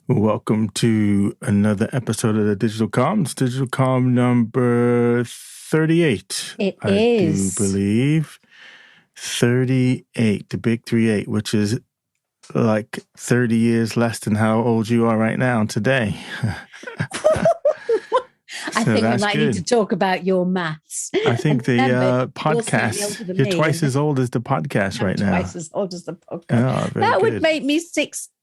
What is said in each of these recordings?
Welcome to another episode of the Digital Comms, Digital Comm number 38. I do believe 38, the big 38, which is like 30 years less than how old you are right now today. I think we might need to talk about your maths. I think the podcast, you're twice as old as the podcast right now. Twice as old as the podcast. Oh, that would make me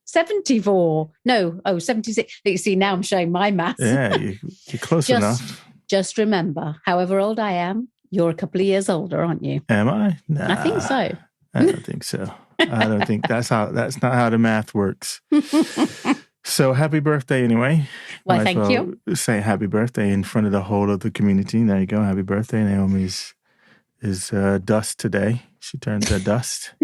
74. No, 76. You see, now I'm showing my maths. Yeah, you're close enough. Just remember, however old I am, you're a couple of years older, aren't you? Am I? Nah, I think so. I don't think so. I don't think that's not how the math works. So happy birthday anyway. Well, thank you. Say happy birthday in front of the whole of the community. There you go. Happy birthday. Naomi is dust today. She turned to dust.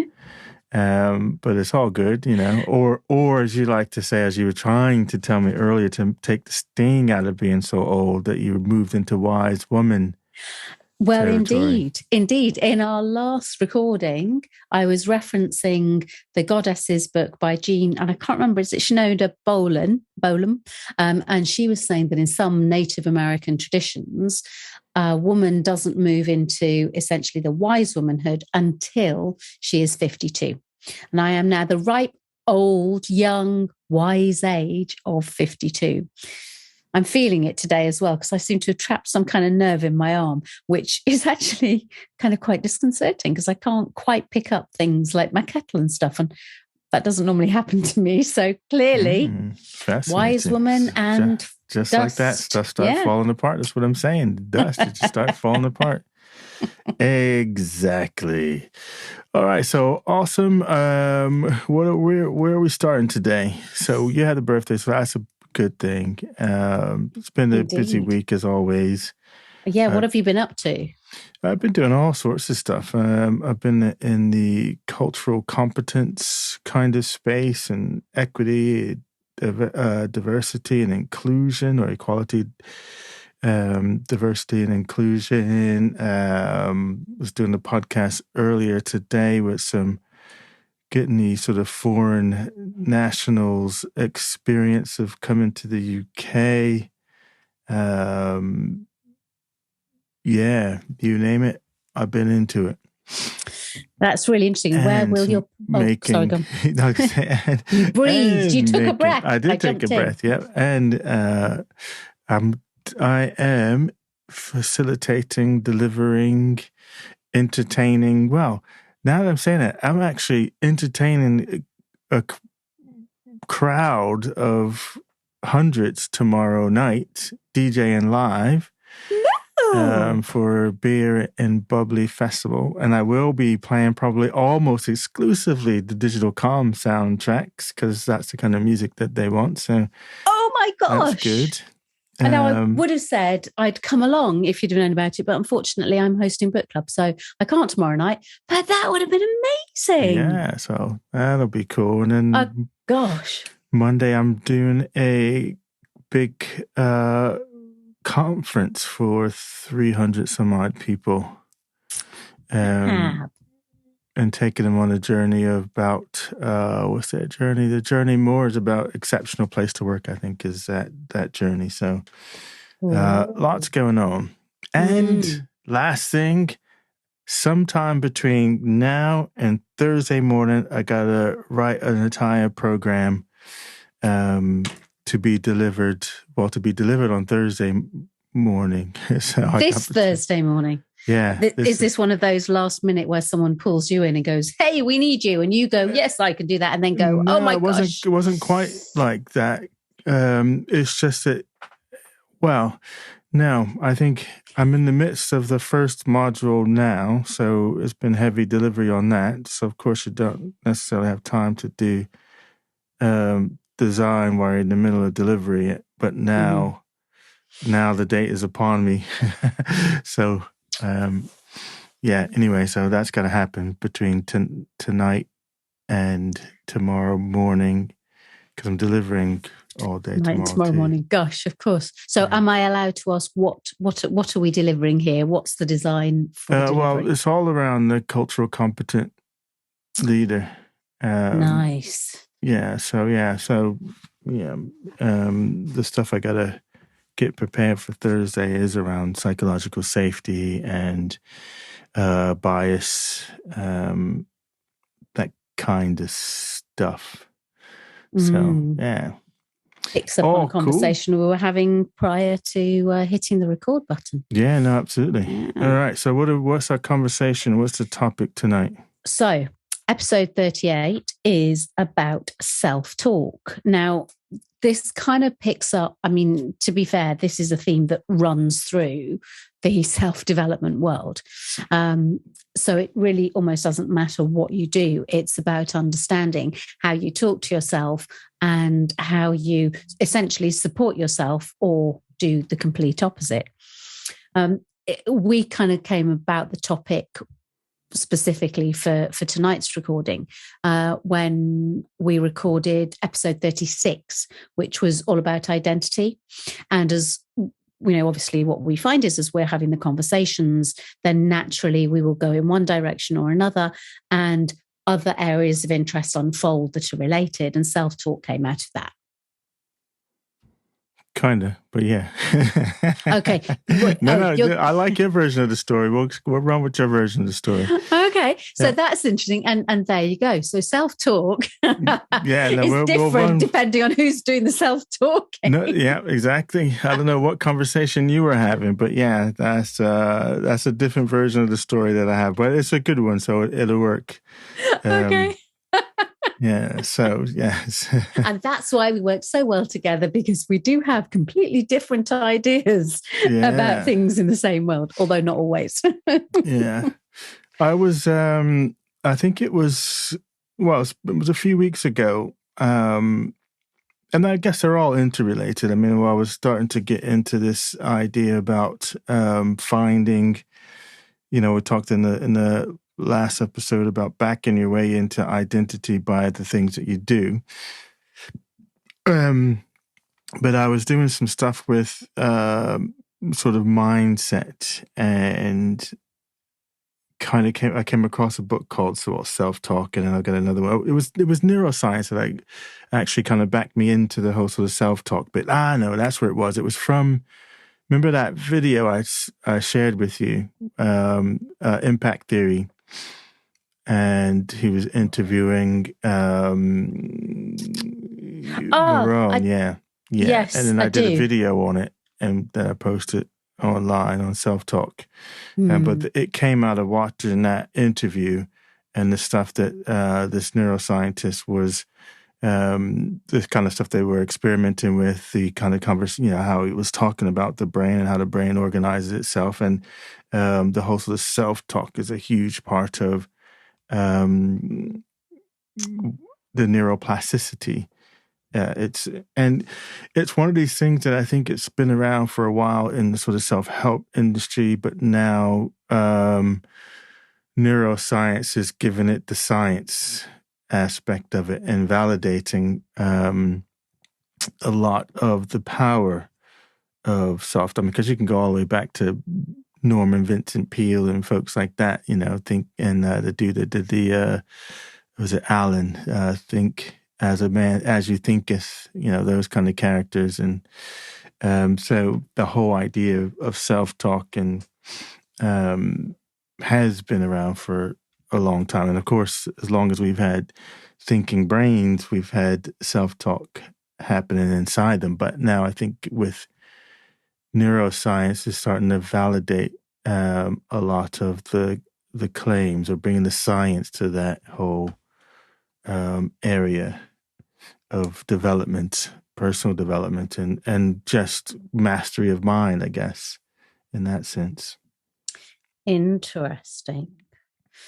But it's all good, you know. Or as you like to say, as you were trying to tell me earlier, to take the sting out of being so old, that you moved into wise woman. Well, territory. Indeed. In our last recording, I was referencing the Goddesses book by Jean, and I can't remember, is it Shinoda Bolam? And she was saying that in some Native American traditions, a woman doesn't move into essentially the wise womanhood until she is 52. And I am now the ripe, old, young, wise age of 52. I'm feeling it today as well, because I seem to have trapped some kind of nerve in my arm, which is actually kind of quite disconcerting because I can't quite pick up things like my kettle and stuff. And that doesn't normally happen to me. So clearly, wise woman and just dust. Like that, stuff starts falling apart. That's what I'm saying. Dust, it just starts falling apart. Exactly. All right, so awesome. Where are we starting today? So you had a birthday, so that's a good thing. It's been a busy week as always. Yeah, what have you been up to? I've been doing all sorts of stuff. I've been in the cultural competence kind of space and equity, diversity and inclusion, or equality, diversity and inclusion. Was doing the podcast earlier today with getting the sort of foreign nationals experience of coming to the UK. Yeah, you name it, I've been into it. That's really interesting. And where will your... sorry, go on. You breathed. You took a breath. I did take a breath, yeah. And I am facilitating, delivering, entertaining. Well, now that I'm saying it, I'm actually entertaining a crowd of hundreds tomorrow night, DJing live for Beer and Bubbly Festival. And I will be playing probably almost exclusively the Digital Comm soundtracks, because that's the kind of music that they want. So, oh my gosh, that's good. I know I would have said I'd come along if you'd have known about it, but unfortunately I'm hosting book club, so I can't tomorrow night. But that would have been amazing. Yeah, so that'll be cool. And then gosh, Monday I'm doing a big conference for 300 some odd people. And taking them on a journey about, what's that journey? The journey more is about exceptional place to work, I think, is that journey. So lots going on. And last thing, sometime between now and Thursday morning, I got to write an entire program to be delivered on Thursday morning. So Thursday morning? Yeah. Is this one of those last minute where someone pulls you in and goes, hey, we need you? And you go, yes, I can do that. And then go, no, oh my gosh. It wasn't quite like that. It's just that, well, no, I think I'm in the midst of the first module now. So it's been heavy delivery on that. So of course you don't necessarily have time to do design while you're in the middle of delivery. But now the date is upon me. So, anyway, so that's got to happen between tonight and tomorrow morning, because I'm delivering all day tomorrow morning. Gosh, of course. So am I allowed to ask what are we delivering here? What's the design for delivery? Well, it's all around the cultural competent leader. Nice. Yeah, so the stuff I gotta get prepared for Thursday is around psychological safety and bias, that kind of stuff. So, yeah. Picks up on a conversation we were having prior to hitting the record button. Yeah, no, absolutely. Yeah. All right. So what's our conversation? What's the topic tonight? So episode 38 is about self-talk. Now, this kind of picks up, I mean, to be fair, this is a theme that runs through the self-development world. So it really almost doesn't matter what you do. It's about understanding how you talk to yourself and how you essentially support yourself or do the complete opposite. We kind of came about the topic specifically for tonight's recording when we recorded episode 36, which was all about identity. And as obviously what we find is as we're having the conversations, then naturally we will go in one direction or another, and other areas of interest unfold that are related, and self-talk came out of that. Kind of, but yeah. Okay. No, I like your version of the story. What's wrong with your version of the story? Okay, so that's interesting, and there you go. So self-talk is different depending on who's doing the self-talking. No, yeah, exactly. I don't know what conversation you were having, but yeah, that's a different version of the story that I have, but it's a good one, so it'll work. Okay. Yeah, so yes. And that's why we work so well together, because we do have completely different ideas about things in the same world, although not always. Yeah. I was, I think it was a few weeks ago. And I guess they're all interrelated. I mean, I was starting to get into this idea about finding, we talked in the last episode about backing your way into identity by the things that you do. But I was doing some stuff with sort of mindset, and I came across a book called Self-Talk, and then I got another one. It was neuroscience that actually kind of backed me into the whole sort of self-talk bit. No, that's where it was. It was from, remember that video I shared with you, Impact Theory? And he was interviewing Marone, Yes, and then I did a video on it, and then I posted online on Self-Talk. But it came out of watching that interview and the stuff that this neuroscientist was, this kind of stuff they were experimenting with, the kind of conversation, how he was talking about the brain and how the brain organizes itself, and the whole sort of self-talk is a huge part of the neuroplasticity. It's one of these things that I think it's been around for a while in the sort of self-help industry, but now neuroscience is giving it the science aspect of it and validating a lot of the power of self. I mean, because you can go all the way back to Norman Vincent Peale and folks like that, the dude that did was it Alan? Think as a man, as you thinketh, those kind of characters. And so the whole idea of self-talk and has been around for a long time. And of course, as long as we've had thinking brains, we've had self-talk happening inside them. But now I think with neuroscience is starting to validate a lot of the claims, or bringing the science to that whole area of development, personal development, and just mastery of mind, I guess, in that sense. Interesting.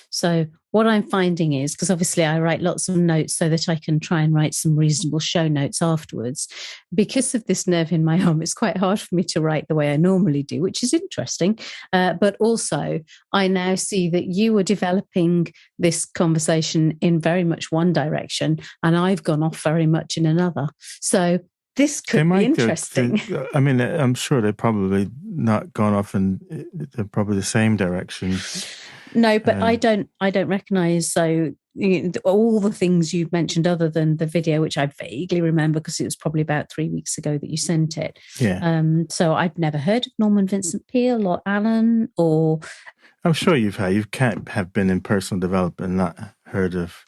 So what I'm finding is, because obviously I write lots of notes so that I can try and write some reasonable show notes afterwards. Because of this nerve in my arm, it's quite hard for me to write the way I normally do, which is interesting. But also, I now see that you were developing this conversation in very much one direction, and I've gone off very much in another. So this could be interesting. I mean, I'm sure they're probably not gone off in they're probably the same direction. No, but I don't recognize. So all the things you've mentioned, other than the video, which I vaguely remember because it was probably about 3 weeks ago that you sent it. Yeah. So I've never heard of Norman Vincent Peale or Alan, or I'm sure you can't have been in personal development and not heard of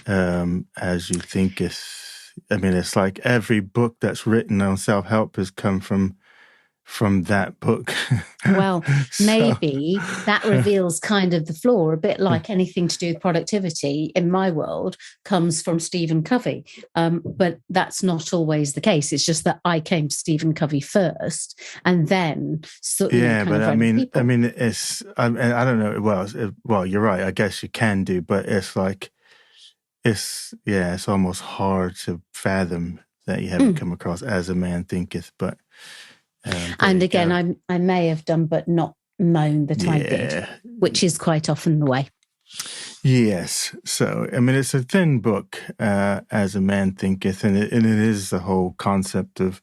As You Thinketh. I mean, it's like every book that's written on self-help has come from that book. Well, maybe that reveals kind of the flaw, a bit like anything to do with productivity in my world comes from Stephen Covey. But that's not always the case. It's just that I came to Stephen Covey first, and then but I mean, it's I don't know. Well, you're right. I guess you can do, but it's like it's almost hard to fathom that you haven't come across As a Man Thinketh, but. And again, I may have done, but not known that I did, which is quite often the way. Yes. So, I mean, it's a thin book, As a Man Thinketh, and it is the whole concept of,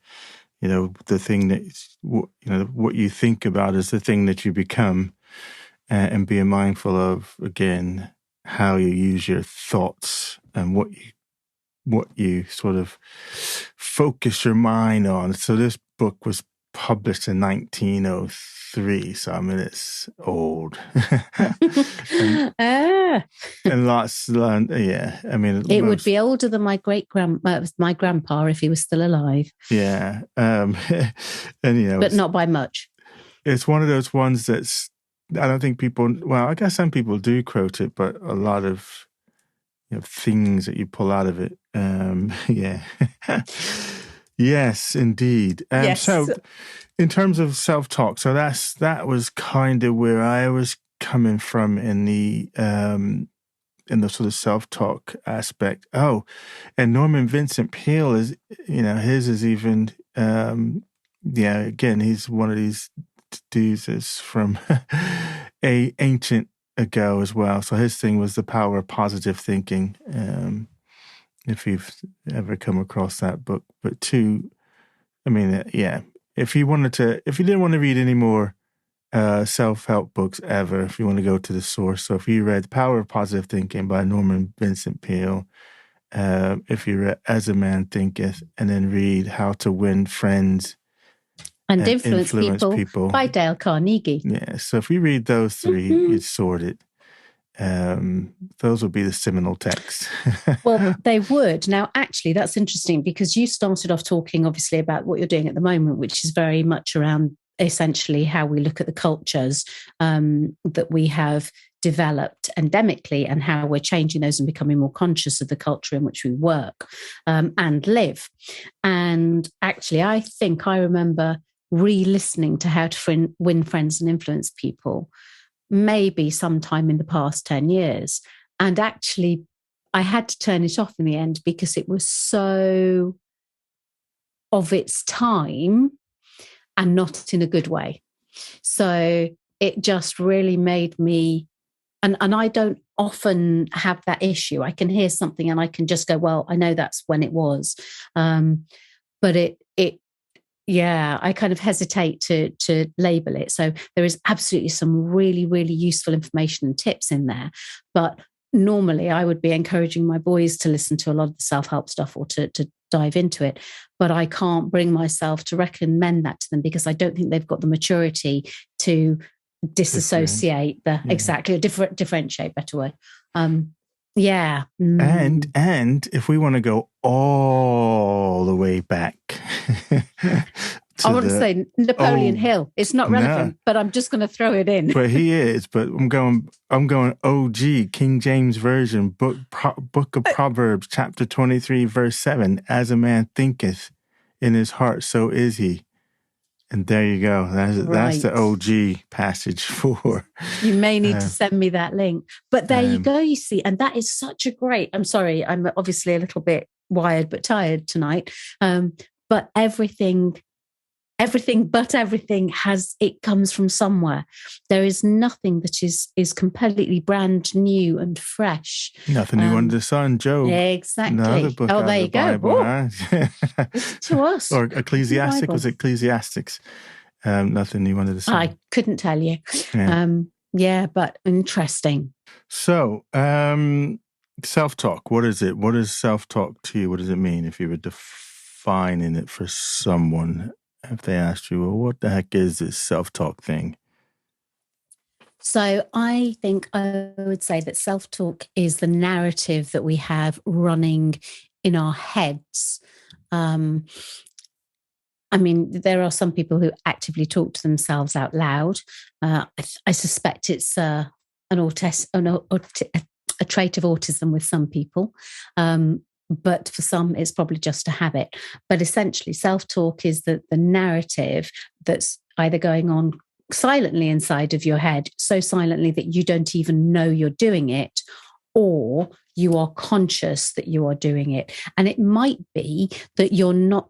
the thing that, what you think about is the thing that you become, and being mindful of, again, how you use your thoughts and what you sort of focus your mind on. So this book was published in 1903, so I mean it's old. and lots. I mean it would be older than my grandpa if he was still alive. Yeah, and but not by much. It's one of those ones that's. I don't think people. Well, I guess some people do quote it, but a lot of things that you pull out of it. Yes, indeed. Yes. So, in terms of self-talk, so that was kind of where I was coming from in the sort of self-talk aspect. Oh, and Norman Vincent Peale is, his is even, again, he's one of these dudes that's from ancient ago as well. So his thing was the power of positive thinking. If you've ever come across that book, but if you didn't want to read any more self-help books ever, if you want to go to the source, so if you read The Power of Positive Thinking by Norman Vincent Peale, if you read As a Man Thinketh, and then read How to Win Friends and Influence People by Dale Carnegie. Yeah, so if you read those three, you'd sort it. Those would be the seminal texts. Well, they would. Now, actually, that's interesting because you started off talking, obviously, about what you're doing at the moment, which is very much around essentially how we look at the cultures that we have developed endemically and how we're changing those and becoming more conscious of the culture in which we work and live. And actually, I think I remember re-listening to How to Win Friends and Influence People maybe sometime in the past 10 years. And actually, I had to turn it off in the end because it was so of its time and not in a good way. So it just really made me, and I don't often have that issue. I can hear something and I can just go, well, I know that's when it was. But I kind of hesitate to label it. So there is absolutely some really, really useful information and tips in there. But normally I would be encouraging my boys to listen to a lot of the self-help stuff or to dive into it. But I can't bring myself to recommend that to them because I don't think they've got the maturity to disassociate differentiate, better word. And if we want to go all the way back, I want to say Napoleon Hill. It's not relevant, but I'm just going to throw it in. But he is. But I'm going OG King James Version, book of Proverbs, chapter 23, verse 7. As a man thinketh in his heart, so is he. And there you go. That's the OG passage for. You may need to send me that link. But there you go, you see. And that is such a great, I'm sorry, I'm obviously a little bit wired but tired tonight. But everything comes from somewhere. There is nothing that is completely brand new and fresh. Nothing new under the sun, Job. Exactly. Another book there you go. To us. Or Ecclesiastic, was it Ecclesiastics? Nothing new under the sun. I couldn't tell you. But interesting. So, Self-talk. What is it? What is self-talk to you? What does it mean if you were defining it for someone? If they asked you, well, what the heck is this self-talk thing? So I think I would say that self talk is the narrative that we have running in our heads. Um, I mean, there are some people who actively talk to themselves out loud. I suspect it's a trait of autism with some people. But for some, it's probably just a habit. But essentially, self talk is the narrative that's either going on silently inside of your head, so silently that you don't even know you're doing it, or you are conscious that you are doing it. And it might be that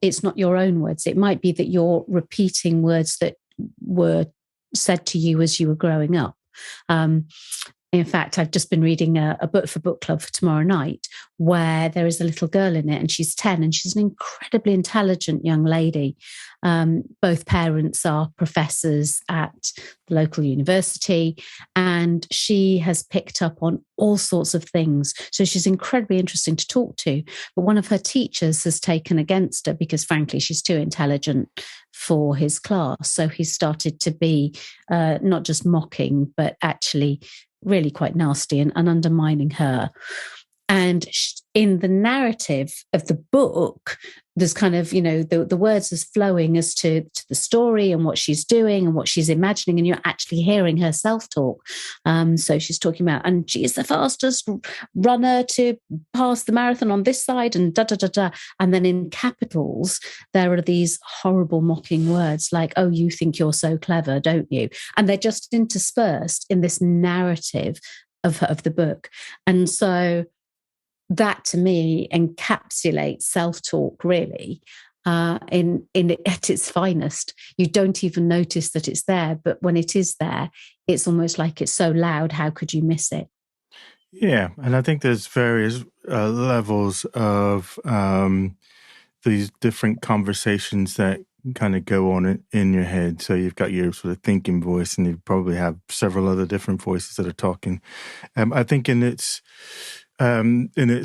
it's not your own words. It might be that you're repeating words that were said to you as you were growing up. Um, in fact, I've just been reading a book for book club for tomorrow night where there is a little girl in it and she's 10 and she's an incredibly intelligent young lady. Both parents are professors at the local university and she has picked up on all sorts of things. So she's incredibly interesting to talk to. But one of her teachers has taken against her because, frankly, she's too intelligent for his class. So he started to be not just mocking, but actually really quite nasty and undermining her. And in the narrative of the book, there's kind of, the words is flowing as to the story and what she's doing and what she's imagining, and you're actually hearing her self-talk. So she's talking about, and she's the fastest runner to pass the marathon on this side, and da da da da. And then in capitals, there are these horrible mocking words like, "Oh, you think you're so clever, don't you?" And they're just interspersed in this narrative of the book. And so that to me encapsulates self-talk really at its finest. You don't even notice that it's there, but when it is there, it's almost like it's so loud. How could you miss it? Yeah, and I think there's various levels of these different conversations that kind of go on in your head. So you've got your sort of thinking voice, and you probably have several other different voices that are talking. I think in its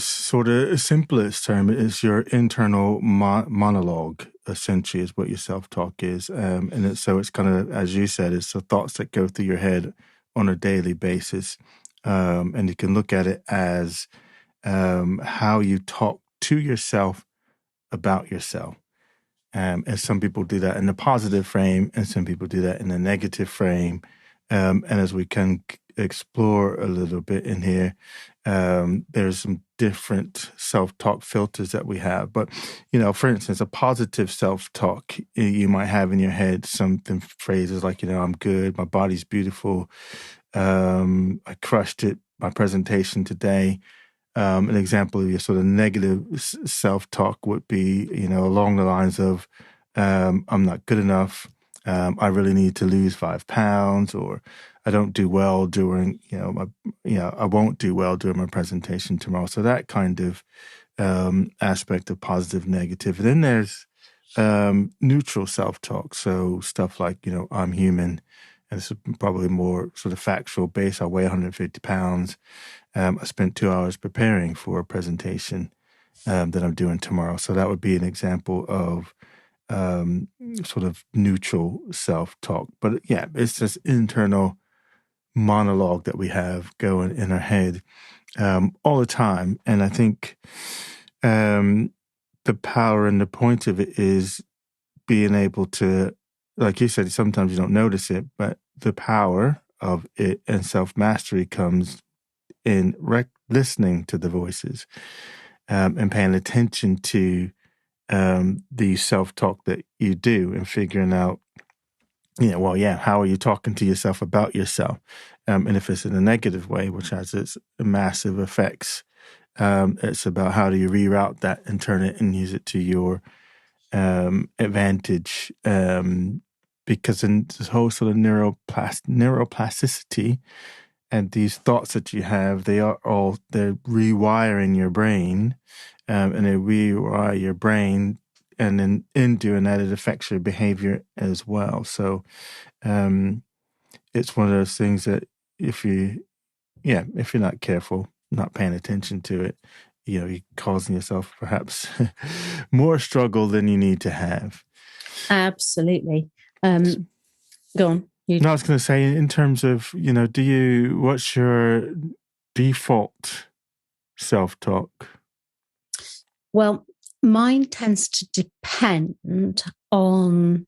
sort of simplest term, is your internal monologue. Essentially, is what your self-talk is, and it's kind of, as you said, it's the thoughts that go through your head on a daily basis, and you can look at it as how you talk to yourself about yourself. And some people do that in a positive frame, and some people do that in a negative frame. And as we can explore a little bit in here, there's some different self-talk filters that we have. But, for instance, a positive self-talk you might have in your head, something phrases like, I'm good, my body's beautiful, I crushed it, my presentation today. An example of your sort of negative self-talk would be, along the lines of, I'm not good enough. I really need to lose 5 pounds, or I don't do well during, I won't do well during my presentation tomorrow. So that kind of aspect of positive, negative. And then there's neutral self-talk. So stuff like, I'm human. And it's probably more sort of factual base. I weigh 150 pounds. I spent 2 hours preparing for a presentation that I'm doing tomorrow. So that would be an example of sort of neutral self-talk. But yeah, it's this internal monologue that we have going in our head all the time. And I think the power and the point of it is being able to, like you said, sometimes you don't notice it, but the power of it and self-mastery comes in listening to the voices and paying attention to the self-talk that you do, and figuring out, how are you talking to yourself about yourself? And if it's in a negative way, which has its massive effects, it's about how do you reroute that and turn it and use it to your advantage. Because in this whole sort of neuroplasticity, and these thoughts that you have, they're rewiring your brain, and they rewire your brain, and then in doing that, it affects your behavior as well. So it's one of those things that if you're not careful, not paying attention to it, you're causing yourself perhaps more struggle than you need to have. Absolutely. Go on. No, I was going to say, in terms of, what's your default self-talk? Well, mine tends to depend on,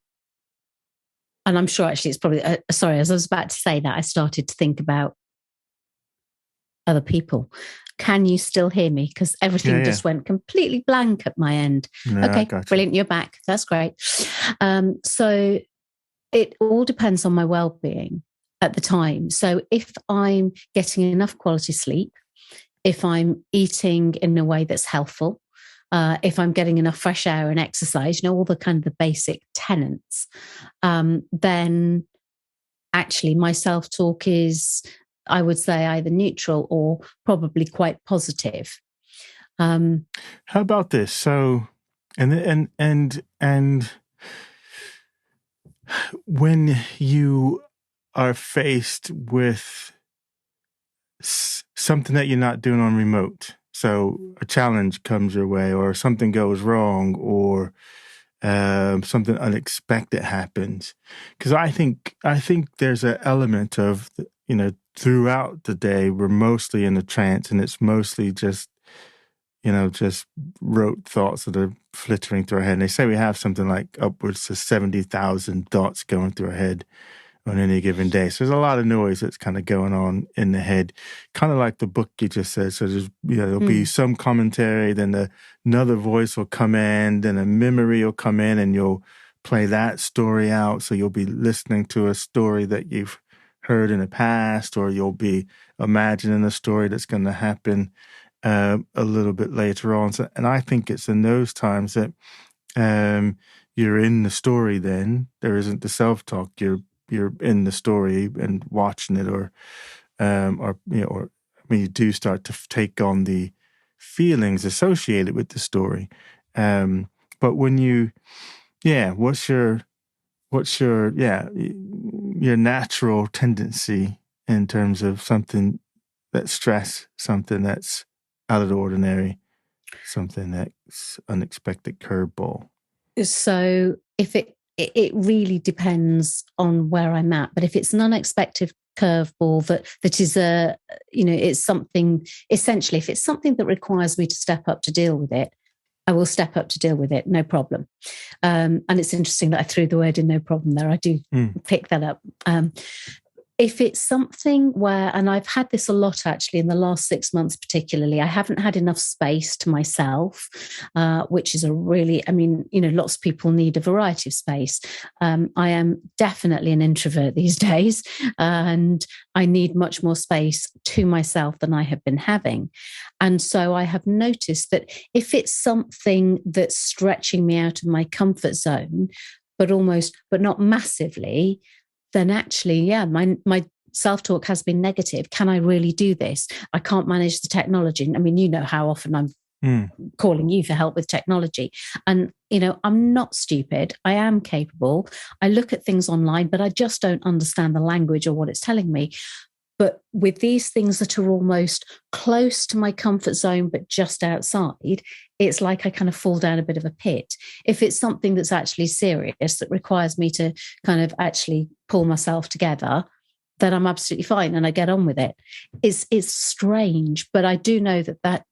and I'm sure actually it's probably, sorry, as I was about to say that, I started to think about other people. Can you still hear me? Because everything just went completely blank at my end. No, okay, brilliant. You're back. That's great. So it all depends on my well-being at the time. So if I'm getting enough quality sleep, if I'm eating in a way that's healthful, if I'm getting enough fresh air and exercise, all the kind of the basic tenets, then actually my self-talk is, I would say, either neutral or probably quite positive. How about this? So, and when you are faced with something that you're not doing on remote, so a challenge comes your way, or something goes wrong, or something unexpected happens, because I think there's an element of, throughout the day we're mostly in a trance, and it's mostly just rote thoughts that are flittering through our head. And they say we have something like upwards to 70,000 thoughts going through our head on any given day. So there's a lot of noise that's kind of going on in the head, kind of like the book you just said. So there's, there'll be some commentary, then another voice will come in, then a memory will come in, and you'll play that story out. So you'll be listening to a story that you've heard in the past, or you'll be imagining a story that's going to happen a little bit later on. So, and I think it's in those times that you're in the story. Then there isn't the self-talk. You're in the story and watching it, or you do start to take on the feelings associated with the story. But when what's your natural tendency in terms of something that's stress, something that's out of the ordinary, something that's unexpected curveball? So if it really depends on where I'm at, but if it's an unexpected curveball that is it's something, essentially, if it's something that requires me to step up to deal with it, I will step up to deal with it, no problem. And it's interesting that I threw the word in "no problem" there. I do pick that up. If it's something where, and I've had this a lot actually in the last 6 months particularly, I haven't had enough space to myself, which is lots of people need a variety of space. I am definitely an introvert these days, and I need much more space to myself than I have been having. And so I have noticed that if it's something that's stretching me out of my comfort zone, but not massively, then actually, my self-talk has been negative. Can I really do this? I can't manage the technology. I mean, you know how often I'm calling you for help with technology. And, I'm not stupid. I am capable. I look at things online, but I just don't understand the language or what it's telling me. But with these things that are almost close to my comfort zone, but just outside, it's like I kind of fall down a bit of a pit. If it's something that's actually serious, that requires me to kind of actually pull myself together, then I'm absolutely fine and I get on with it. It's strange, but I do know that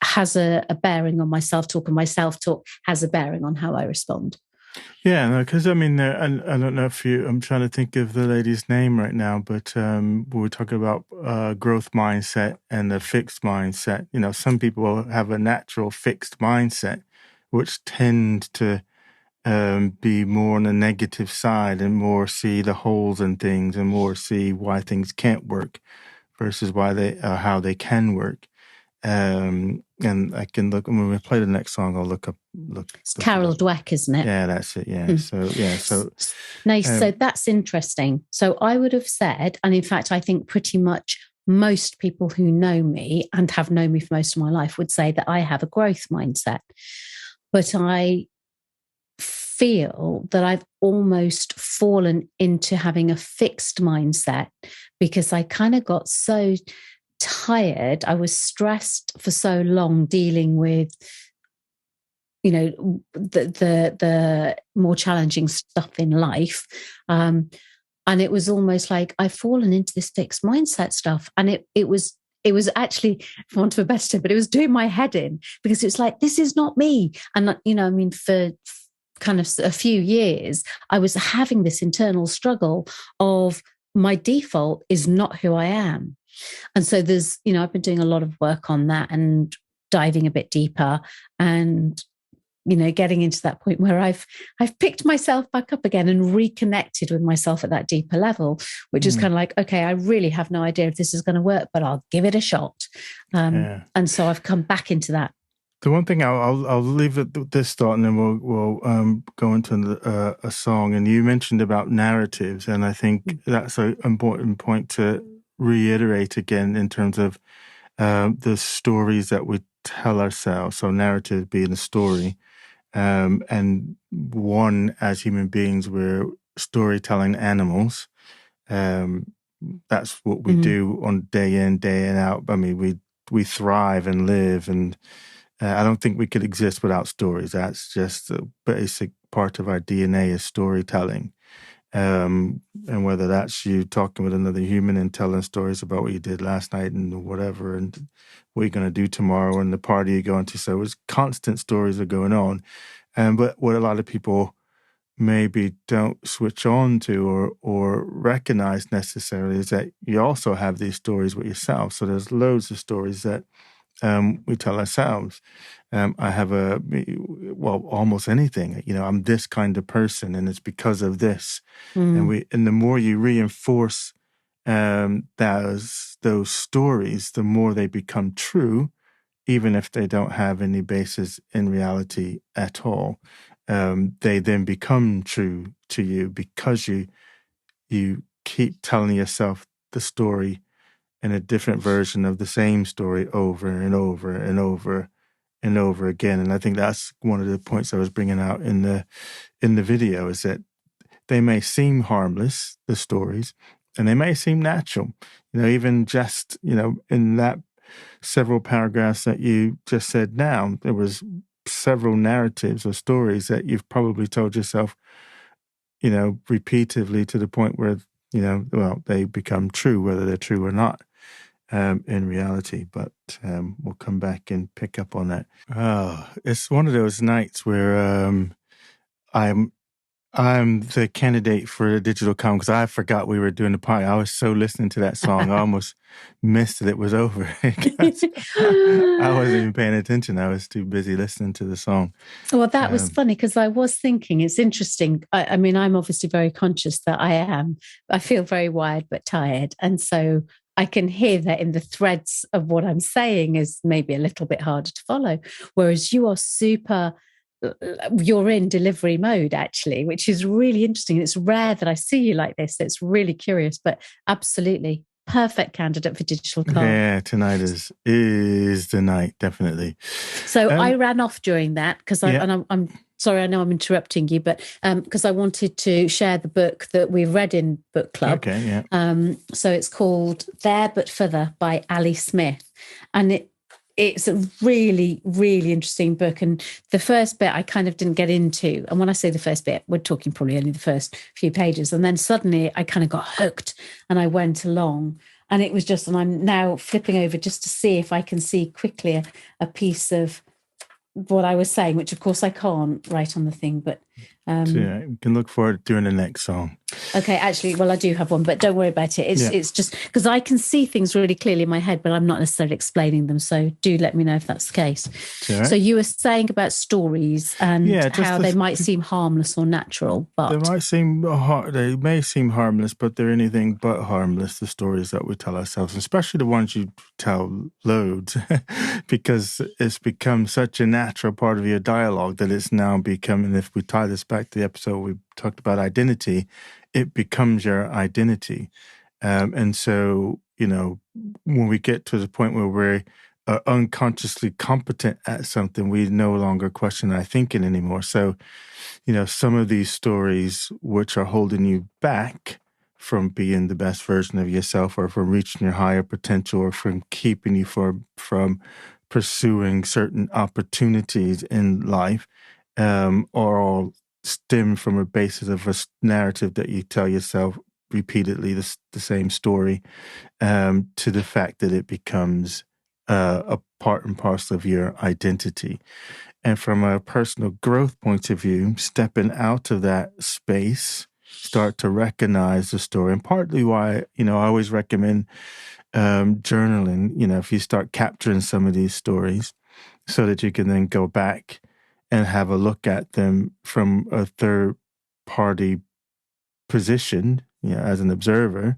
has a bearing on my self-talk, and my self-talk has a bearing on how I respond. Yeah, no, because I don't know if I'm trying to think of the lady's name right now, but we were talking about growth mindset and the fixed mindset. Some people have a natural fixed mindset, which tend to be more on the negative side and more see the holes in things and more see why things can't work versus how they can work. And I can look when we play the next song. I'll look. It's Carol Dweck, isn't it? Yeah, that's it. Yeah. So that's interesting. So I would have said, and in fact, I think pretty much most people who know me and have known me for most of my life would say that I have a growth mindset, but I feel that I've almost fallen into having a fixed mindset because I kind of got so tired. I was stressed for so long dealing with, the more challenging stuff in life. And it was almost like I've fallen into this fixed mindset stuff. And it was actually, for want of a better term, but it was doing my head in, because it's like, this is not me. And, for kind of a few years, I was having this internal struggle of my default is not who I am. And so there's, I've been doing a lot of work on that and diving a bit deeper and, getting into that point where I've picked myself back up again and reconnected with myself at that deeper level, which is kind of like, okay, I really have no idea if this is going to work, but I'll give it a shot. And so I've come back into that. The one thing I'll leave it this thought, and then we'll go into a song. And you mentioned about narratives, and I think that's an important point to reiterate again in terms of the stories that we tell ourselves. So narrative being a story. And one, as human beings, we're storytelling animals. That's what we do on day in, day out. I mean, we thrive and live, and I don't think we could exist without stories. That's just a basic part of our DNA is storytelling. And whether that's you talking with another human and telling stories about what you did last night and whatever, and what you're going to do tomorrow and the party you're going to. So it's constant stories are going on. But what a lot of people maybe don't switch on to or recognize necessarily is that you also have these stories with yourself. So there's loads of stories that we tell ourselves. I have almost anything. I'm this kind of person, and it's because of this. And the more you reinforce those stories, the more they become true, even if they don't have any basis in reality at all. They then become true to you because you keep telling yourself the story in a different version of the same story over and over and over and over again. And I think that's one of the points I was bringing out in the video, is that they may seem harmless, the stories, and they may seem natural. Even just, in that several paragraphs that you just said now, there was several narratives or stories that you've probably told yourself, repeatedly to the point where, they become true, whether they're true or not. In reality, but we'll come back and pick up on that. Oh, it's one of those nights where I'm the candidate for a digital comic because I forgot we were doing the party. I was so listening to that song, I almost missed that it was over. I wasn't even paying attention. I was too busy listening to the song. Well, that was funny because I was thinking, it's interesting. I mean, I'm obviously very conscious that I feel very wired but tired. And so I can hear that in the threads of what I'm saying is maybe a little bit harder to follow. Whereas you are you're in delivery mode, actually, which is really interesting. It's rare that I see you like this. It's really curious, but absolutely perfect candidate for digital card. Yeah, tonight is the night, definitely. So I ran off during that because I'm sorry, I know I'm interrupting you, but because I wanted to share the book that we read in book club. Okay, yeah. So it's called There But Further by Ali Smith. And it's a really, really interesting book. And the first bit I kind of didn't get into. And when I say the first bit, we're talking probably only the first few pages. And then suddenly I kind of got hooked and I went along. And it was just, and I'm now flipping over just to see if I can see quickly a piece of what I was saying, which of course I can't write on the thing, but you can look forward to doing the next song. Okay, actually, well, I do have one, but don't worry about it. It's just because I can see things really clearly in my head, but I'm not necessarily explaining them. So do let me know if that's the case. Right. So you were saying about stories and how they might seem harmless or natural, but they may seem harmless, but they're anything but harmless. The stories that we tell ourselves, especially the ones you tell loads, because it's become such a natural part of your dialogue that it's now becoming. If we tie this back to the episode we talked about identity, it becomes your identity. And so, when we get to the point where we're unconsciously competent at something, we no longer question our thinking anymore. So, some of these stories which are holding you back from being the best version of yourself, or from reaching your higher potential, or from keeping you from pursuing certain opportunities in life, or all stem from a basis of a narrative that you tell yourself repeatedly, the same story, to the fact that it becomes a part and parcel of your identity. And from a personal growth point of view, stepping out of that space, start to recognize the story. And partly why, I always recommend journaling, if you start capturing some of these stories, so that you can then go back and have a look at them from a third party position, as an observer.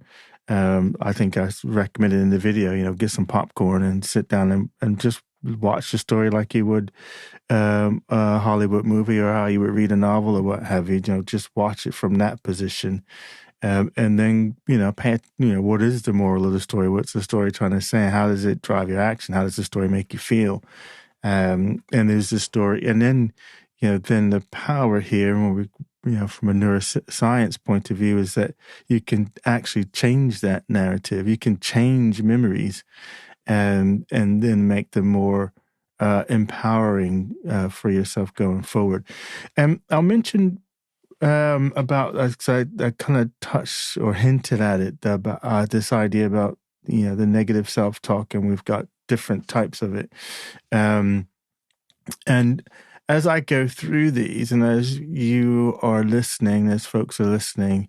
I think I recommended in the video, get some popcorn and sit down and just watch the story like you would a Hollywood movie, or how you would read a novel or what have you. Just watch it from that position, and then what is the moral of the story? What's the story trying to say? How does it drive your action? How does the story make you feel? And there's the story, and then then the power here, when we from a neuroscience point of view, is that you can actually change that narrative. You can change memories, and then make them more empowering for yourself going forward. And I'll mention about, I kind of touched or hinted at it, about this idea about the negative self-talk, and we've got different types of it. And as I go through these, and as you are listening, as folks are listening,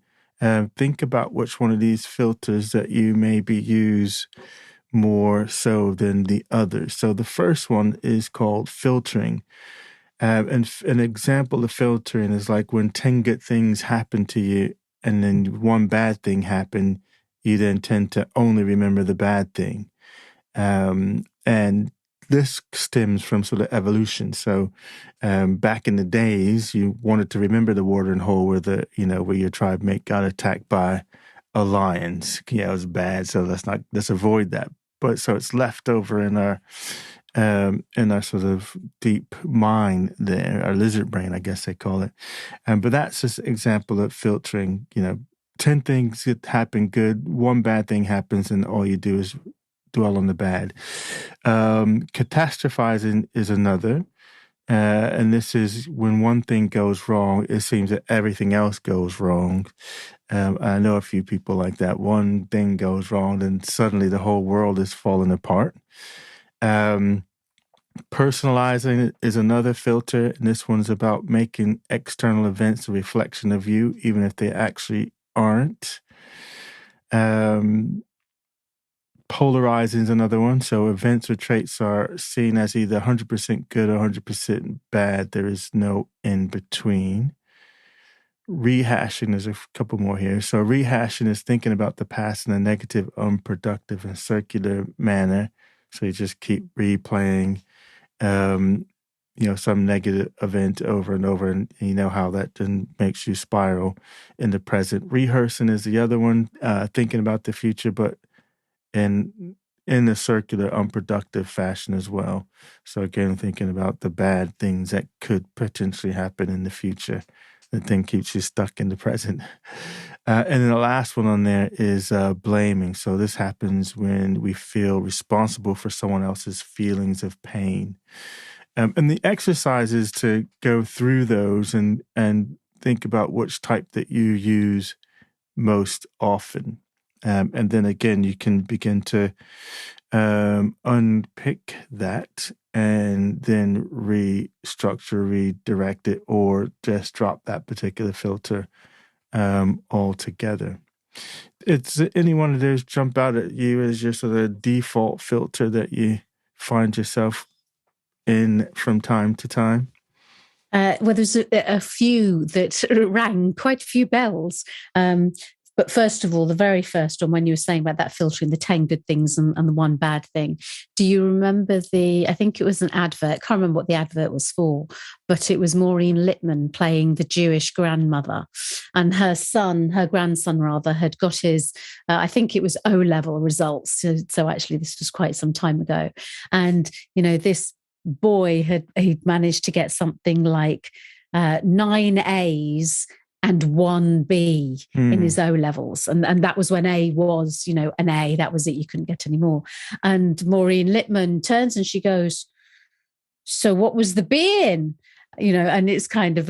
think about which one of these filters that you maybe use more so than the others. So the first one is called filtering. And an example of filtering is like when 10 good things happen to you and then one bad thing happened, you then tend to only remember the bad thing. And this stems from sort of evolution. So back in the days, you wanted to remember the watering hole where where your tribe mate got attacked by a lion. It was bad, so let's avoid that. But so it's left over in our sort of deep mind there, our lizard brain, I guess they call it. But that's just an example of filtering. 10 things that happen good, one bad thing happens, and all you do is dwell on the bad. Catastrophizing is another. And this is when one thing goes wrong, it seems that everything else goes wrong. I know a few people like that. One thing goes wrong, then suddenly the whole world is falling apart. Personalizing is another filter, and this one's about making external events a reflection of you, even if they actually aren't. Polarizing is another one. So events or traits are seen as either 100% good or 100% bad. There is no in between. Rehashing, there's a couple more here. So rehashing is thinking about the past in a negative, unproductive, and circular manner. So you just keep replaying, some negative event over and over, and you know how that then makes you spiral in the present. Rehearsing is the other one, thinking about the future, but in a circular, unproductive fashion as well. So again, thinking about the bad things that could potentially happen in the future, that then keeps you stuck in the present. And then the last one on there is blaming. So this happens when we feel responsible for someone else's feelings of pain. And the exercise is to go through those and think about which type that you use most often. And then again, you can begin to unpick that and then restructure, redirect it, or just drop that particular filter altogether. It's any one of those jump out at you as your sort of default filter that you find yourself in from time to time? Well, there's a few that rang quite a few bells. But first of all, the very first one, when you were saying about that filtering, the 10 good things and the one bad thing, do you remember I think it was an advert, I can't remember what the advert was for, but it was Maureen Lipman playing the Jewish grandmother. And her grandson rather, had got his, I think it was O-level results. So actually this was quite some time ago. And, this boy he'd managed to get something like 9 A's and 1B in his O levels. And that was when A was, an A, that was it. You couldn't get any more. And Maureen Lipman turns and she goes, so what was the B in? And it's kind of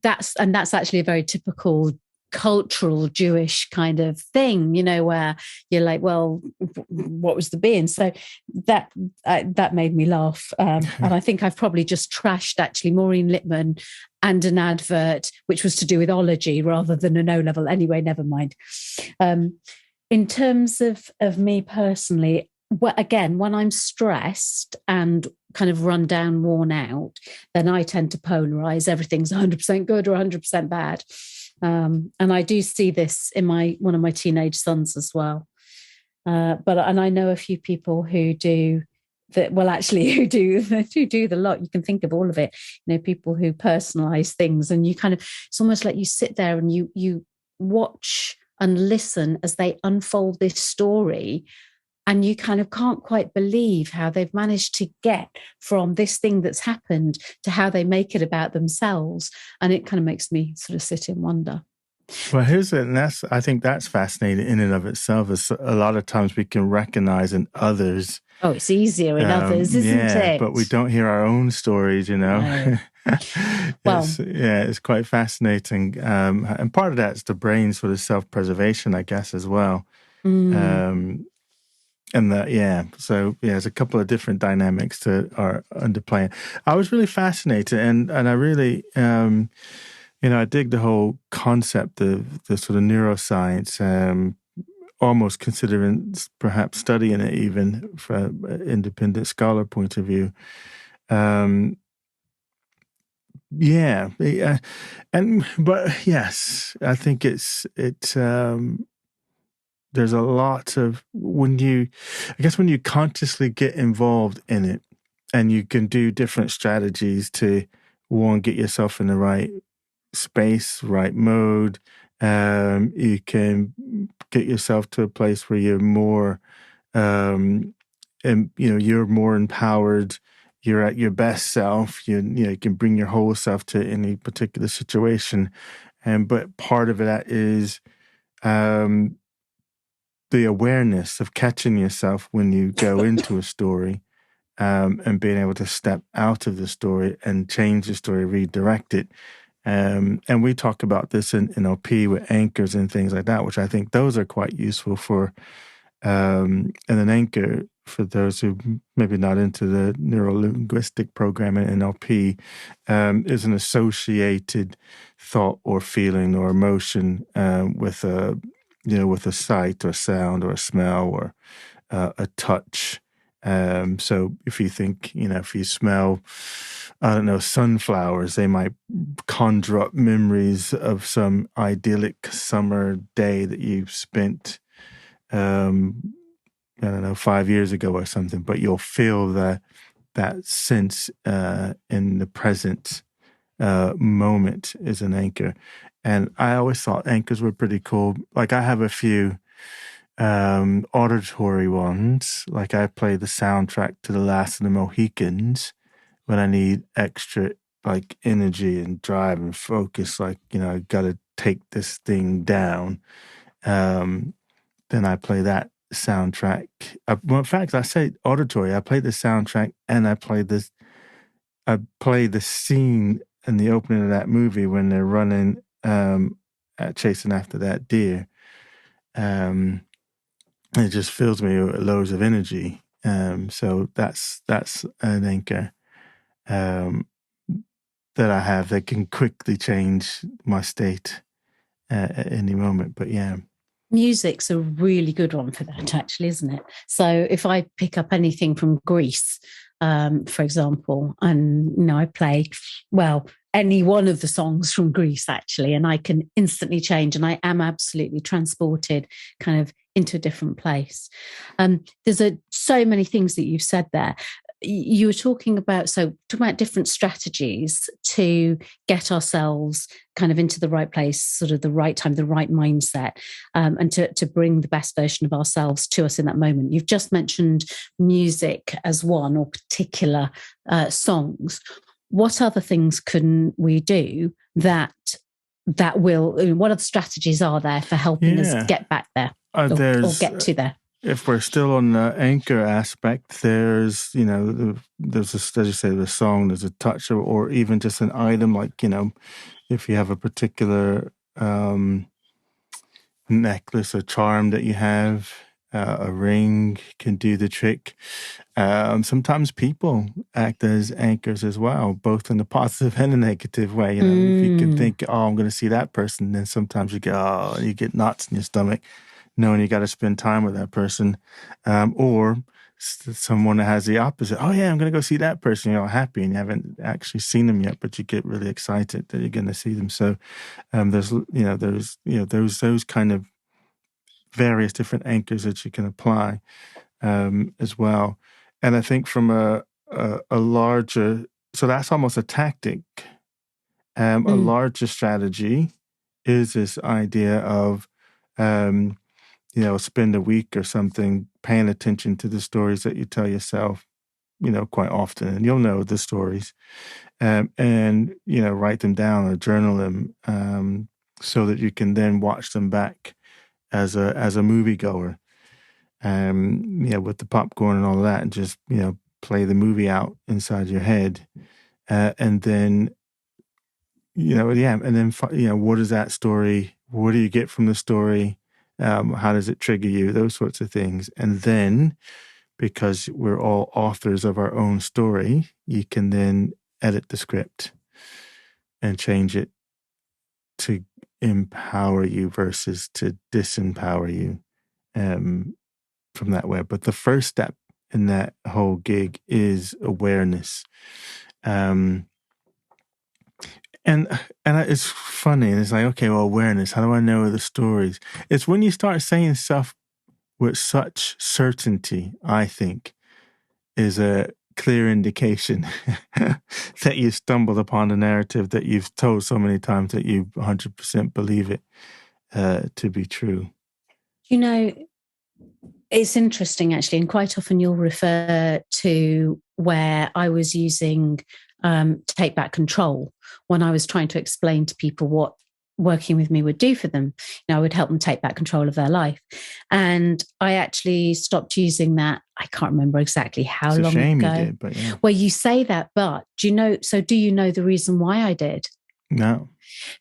that's actually a very typical cultural Jewish kind of thing, where you're like, well, what was the B in? So that made me laugh. And I think I've probably just trashed actually Maureen Lipman and an advert, which was to do with ology rather than an O level. Anyway, never mind. In terms of me personally, again, when I'm stressed and kind of run down, worn out, then I tend to polarize. Everything's 100% good or 100% bad. And I do see this in one of my teenage sons as well. And I know a few people who do that. Well, actually, who do the lot. You can think of all of it. People who personalize things, and you it's almost like you sit there and you watch and listen as they unfold this story. And you kind of can't quite believe how they've managed to get from this thing that's happened to how they make it about themselves. And it kind of makes me sort of sit in wonder. Well, I think that's fascinating in and of itself. Is a lot of times we can recognize in others. Oh, it's easier in others, isn't it? But we don't hear our own stories, No. Well, it's quite fascinating. And part of that's the brain's sort of self-preservation, I guess, as well. And there's a couple of different dynamics that are underplaying. I was really fascinated, and I really, I dig the whole concept of the sort of neuroscience, almost considering perhaps studying it even from an independent scholar point of view. But yes, I think it's there's a lot of when you consciously get involved in it, and you can do different strategies to get yourself in the right space, right mode. You can get yourself to a place where you're more, you're more empowered. You're at your best self. You can bring your whole self to any particular situation, but part of that is the awareness of catching yourself when you go into a story, and being able to step out of the story and change the story, redirect it. And we talk about this in NLP with anchors and things like that, which I think those are quite useful for. And an anchor, for those who maybe not into the neuro-linguistic programming in NLP, is an associated thought or feeling or emotion with a sight or sound or a smell or a touch. So if you think, if you smell, I don't know, sunflowers, they might conjure up memories of some idyllic summer day that you spent, I don't know, 5 years ago or something, but you'll feel that sense in the present moment is an anchor. And I always thought anchors were pretty cool. Like I have a few auditory ones. Like I play the soundtrack to The Last of the Mohicans when I need extra like energy and drive and focus. Like, I got to take this thing down. Then I play that soundtrack. In fact, I say auditory. I play the soundtrack and I play the scene in the opening of that movie when they're running, chasing after that deer. It just fills me with loads of energy. So that's an anchor that I have that can quickly change my state at any moment. But yeah. Music's a really good one for that, actually, isn't it? So if I pick up anything from Greece, for example, and I play, any one of the songs from Greece, actually, and I can instantly change, and I am absolutely transported kind of into a different place. There's so many things that you've said there. You were talking about different strategies to get ourselves kind of into the right place, sort of the right time, the right mindset, and to bring the best version of ourselves to us in that moment. You've just mentioned music as one, or particular songs. What other things can we do that that will, what other strategies are there for helping us get back there or get to there? If we're still on the anchor aspect, there's, there's as you say, the song, there's a touch, or even just an item, like, if you have a particular necklace or charm that you have, a ring can do the trick. Sometimes people act as anchors as well, both in a positive and a negative way. If you can think, I'm going to see that person, then sometimes you get knots in your stomach, knowing you got to spend time with that person, or someone that has the opposite. Oh yeah, I'm going to go see that person. You're all happy and you haven't actually seen them yet, but you get really excited that you're going to see them. So there's those kind of various different anchors that you can apply as well. And I think from a larger, so that's almost a tactic. A larger strategy is this idea of spend a week or something paying attention to the stories that you tell yourself, quite often. And you'll know the stories. And write them down or journal them so that you can then watch them back as a moviegoer. With the popcorn and all of that, and just, play the movie out inside your head. And then, what is that story? What do you get from the story? How does it trigger you? Those sorts of things. And then, because we're all authors of our own story, you can then edit the script and change it to empower you versus to disempower you from that way. But the first step in that whole gig is awareness. And it's funny. And it's like, okay, well, awareness. How do I know the stories? It's when you start saying stuff with such certainty, I think, is a clear indication that you stumbled upon a narrative that you've told so many times that you 100% believe it to be true. It's interesting, actually, and quite often you'll refer to where I was using Take Back Control when I was trying to explain to people what working with me would do for them. I would help them take back control of their life. And I actually stopped using that. I can't remember exactly how long ago. You did, but yeah. Well, you say that, but do you know the reason why I did? No.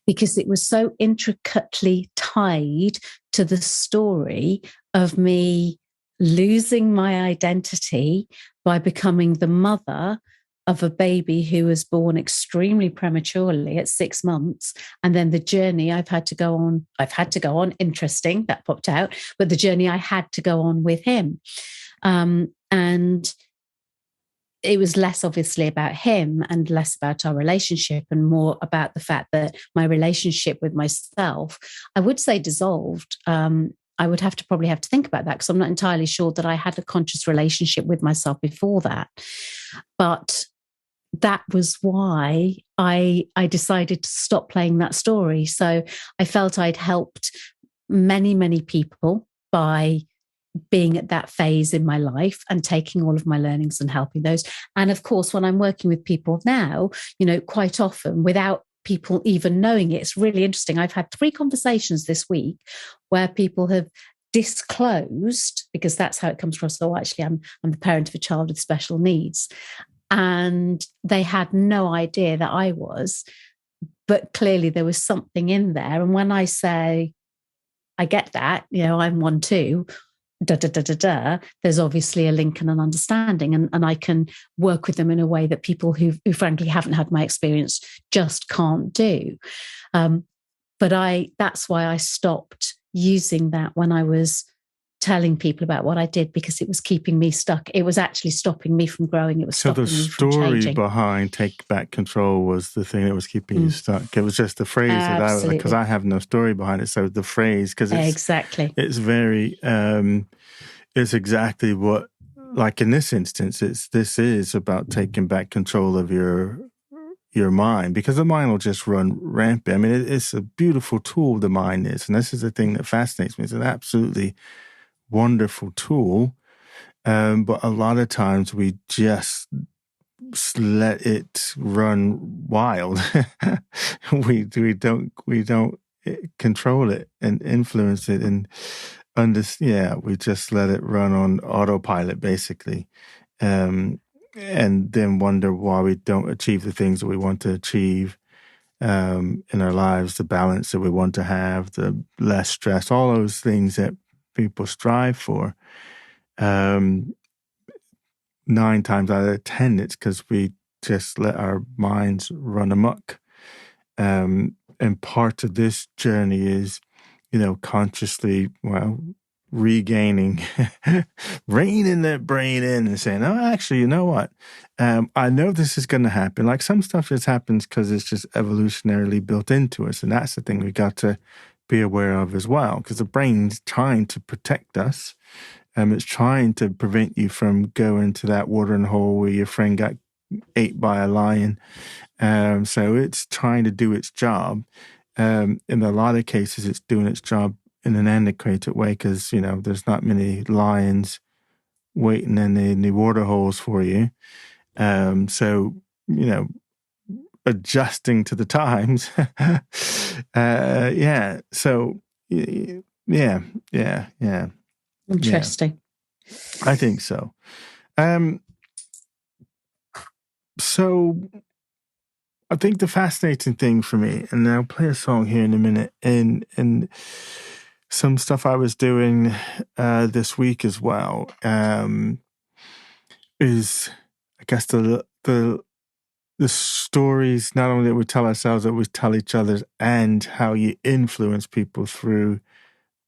Because it was so intricately tied to the story of me losing my identity by becoming the mother of a baby who was born extremely prematurely at 6 months. And then the journey I've had to go on, interesting, that popped out, but the journey I had to go on with him. And it was less obviously about him and less about our relationship and more about the fact that my relationship with myself, I would say, dissolved. I would probably have to think about that because I'm not entirely sure that I had a conscious relationship with myself before that. But that was why I decided to stop playing that story. So I felt I'd helped many, many people by being at that phase in my life and taking all of my learnings and helping those. And of course, when I'm working with people now, quite often without people even knowing it, it's really interesting. I've had 3 conversations this week where people have disclosed, because that's how it comes across. So actually, I'm the parent of a child with special needs. And they had no idea that I was, but clearly there was something in there. And when I say, I get that, I'm one too, there's obviously a link and an understanding, and I can work with them in a way that people who frankly haven't had my experience just can't do. But that's why I stopped using that when I was telling people about what I did, because it was keeping me stuck. It was actually stopping me from growing. It was stopping me from changing. So the story behind Take Back Control was the thing that was keeping you stuck. It was just the phrase because I have no story behind it. So the phrase, because it's very, it's exactly what, like in this instance, this is about taking back control of your mind, because the mind will just run rampant. I mean, it's a beautiful tool, the mind is. And this is the thing that fascinates me. It's an absolutely wonderful tool, but a lot of times we just let it run wild. we don't control it and influence it and we just let it run on autopilot basically, and then wonder why we don't achieve the things that we want to achieve in our lives, the balance that we want to have, the less stress, all those things that people strive for. 9 times out of 10, it's because we just let our minds run amok. And part of this journey is, consciously, regaining, reining that brain in and saying, oh, actually, you know what? I know this is going to happen. Like some stuff just happens because it's just evolutionarily built into us. And that's the thing we got to be aware of as well, because the brain's trying to protect us. It's trying to prevent you from going to that watering hole where your friend got ate by a lion. So it's trying to do its job. In a lot of cases, it's doing its job in an antiquated way because, there's not many lions waiting in the water holes for you. So, adjusting to the times. Yeah. So, yeah. Interesting. I think so. So I think the fascinating thing for me, and I'll play a song here in a minute, and some stuff I was doing this week as well, is I guess the stories not only that we tell ourselves, that we tell each other, and how you influence people through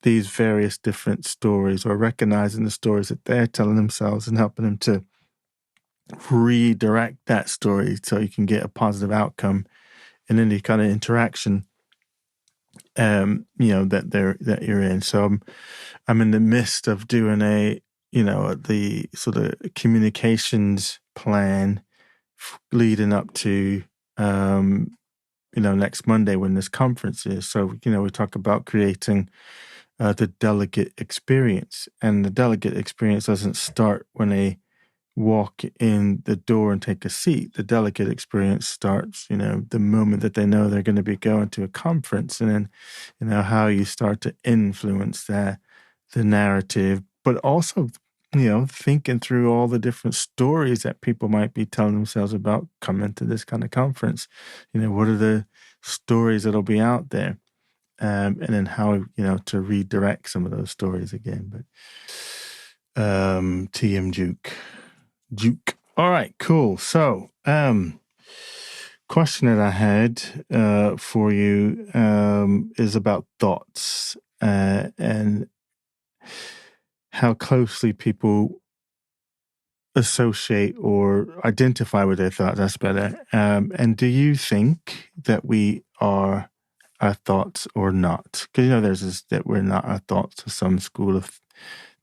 these various different stories, or recognizing the stories that they're telling themselves and helping them to redirect that story so you can get a positive outcome in any kind of interaction that you're in. So I'm in the midst of doing the sort of communications plan leading up to next Monday when this conference is. So we talk about creating the delegate experience, and the delegate experience doesn't start when they walk in the door and take a seat. The delegate experience starts, the moment that they know they're going to be going to a conference, and then, how you start to influence the narrative, but also, thinking through all the different stories that people might be telling themselves about coming to this kind of conference. What are the stories that'll be out there? And then how, to redirect some of those stories again. But TM Juke. All right, cool. So, question that I had for you is about thoughts and how closely people associate or identify with their thoughts. That's better. And do you think that we are our thoughts or not? Because, there's this that we're not our thoughts to some school of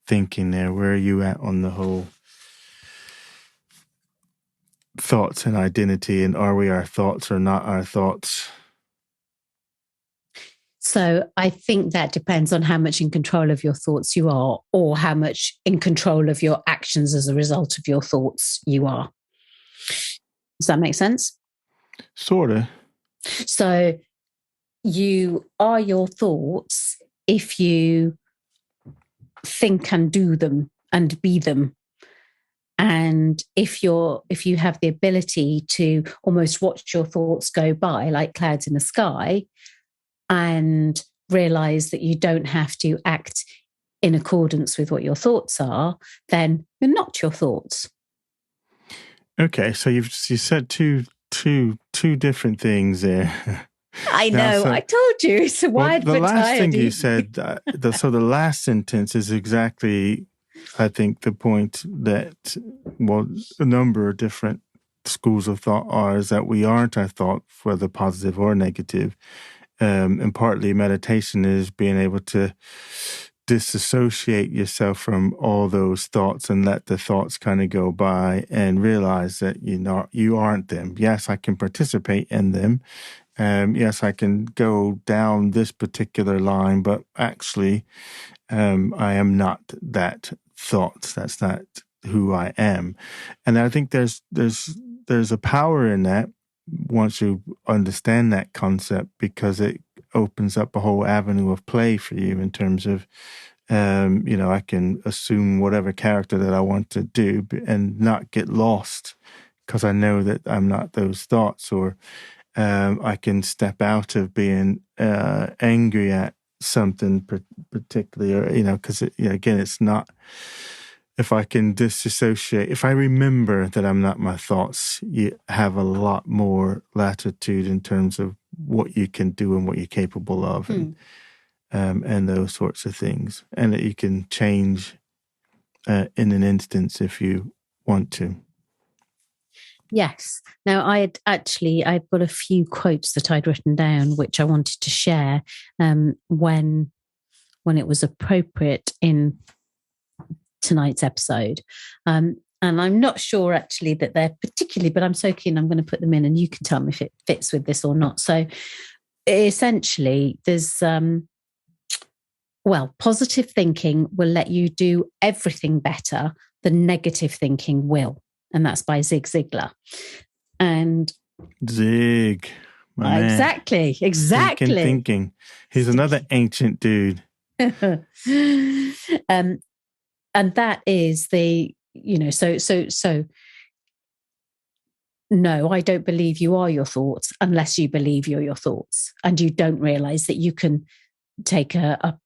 thinking there. Where are you at on the whole thoughts and identity, and are we our thoughts or not our thoughts? So I think that depends on how much in control of your thoughts you are, or how much in control of your actions as a result of your thoughts you are. Does that make sense? Sort of. So you are your thoughts if you think and do them and be them. And if you have the ability to almost watch your thoughts go by like clouds in the sky, and realize that you don't have to act in accordance with what your thoughts are, then you're not your thoughts. Okay, so you said two different things there. I know. I told you it's a wide variety. The last thing you said, so the last sentence is exactly, I think, the point that, a number of different schools of thought are, is that we aren't our thought, whether positive or negative. And partly meditation is being able to disassociate yourself from all those thoughts and let the thoughts kind of go by and realize that you aren't them. Yes, I can participate in them. Yes, I can go down this particular line, but actually, I am not that thought. That's not who I am. And I think there's there's a power in that once you understand that concept, because it opens up a whole avenue of play for you in terms of, I can assume whatever character that I want to do and not get lost because I know that I'm not those thoughts, or I can step out of being angry at something particularly, or, because, again, it's not, if I can disassociate, if I remember that I'm not my thoughts, you have a lot more latitude in terms of what you can do and what you're capable of, and those sorts of things, and that you can change in an instance if you want to. Yes. Now, I've got a few quotes that I'd written down, which I wanted to share when it was appropriate in tonight's episode. And I'm not sure actually that they're particularly, but I'm so keen I'm going to put them in, and you can tell me if it fits with this or not. So essentially, there's, positive thinking will let you do everything better than negative thinking will. And that's by Zig Ziglar. And Zig, my exactly. Man. Thinking. He's another ancient dude. And that is so no, I don't believe you are your thoughts unless you believe you're your thoughts, and you don't realize that you can take a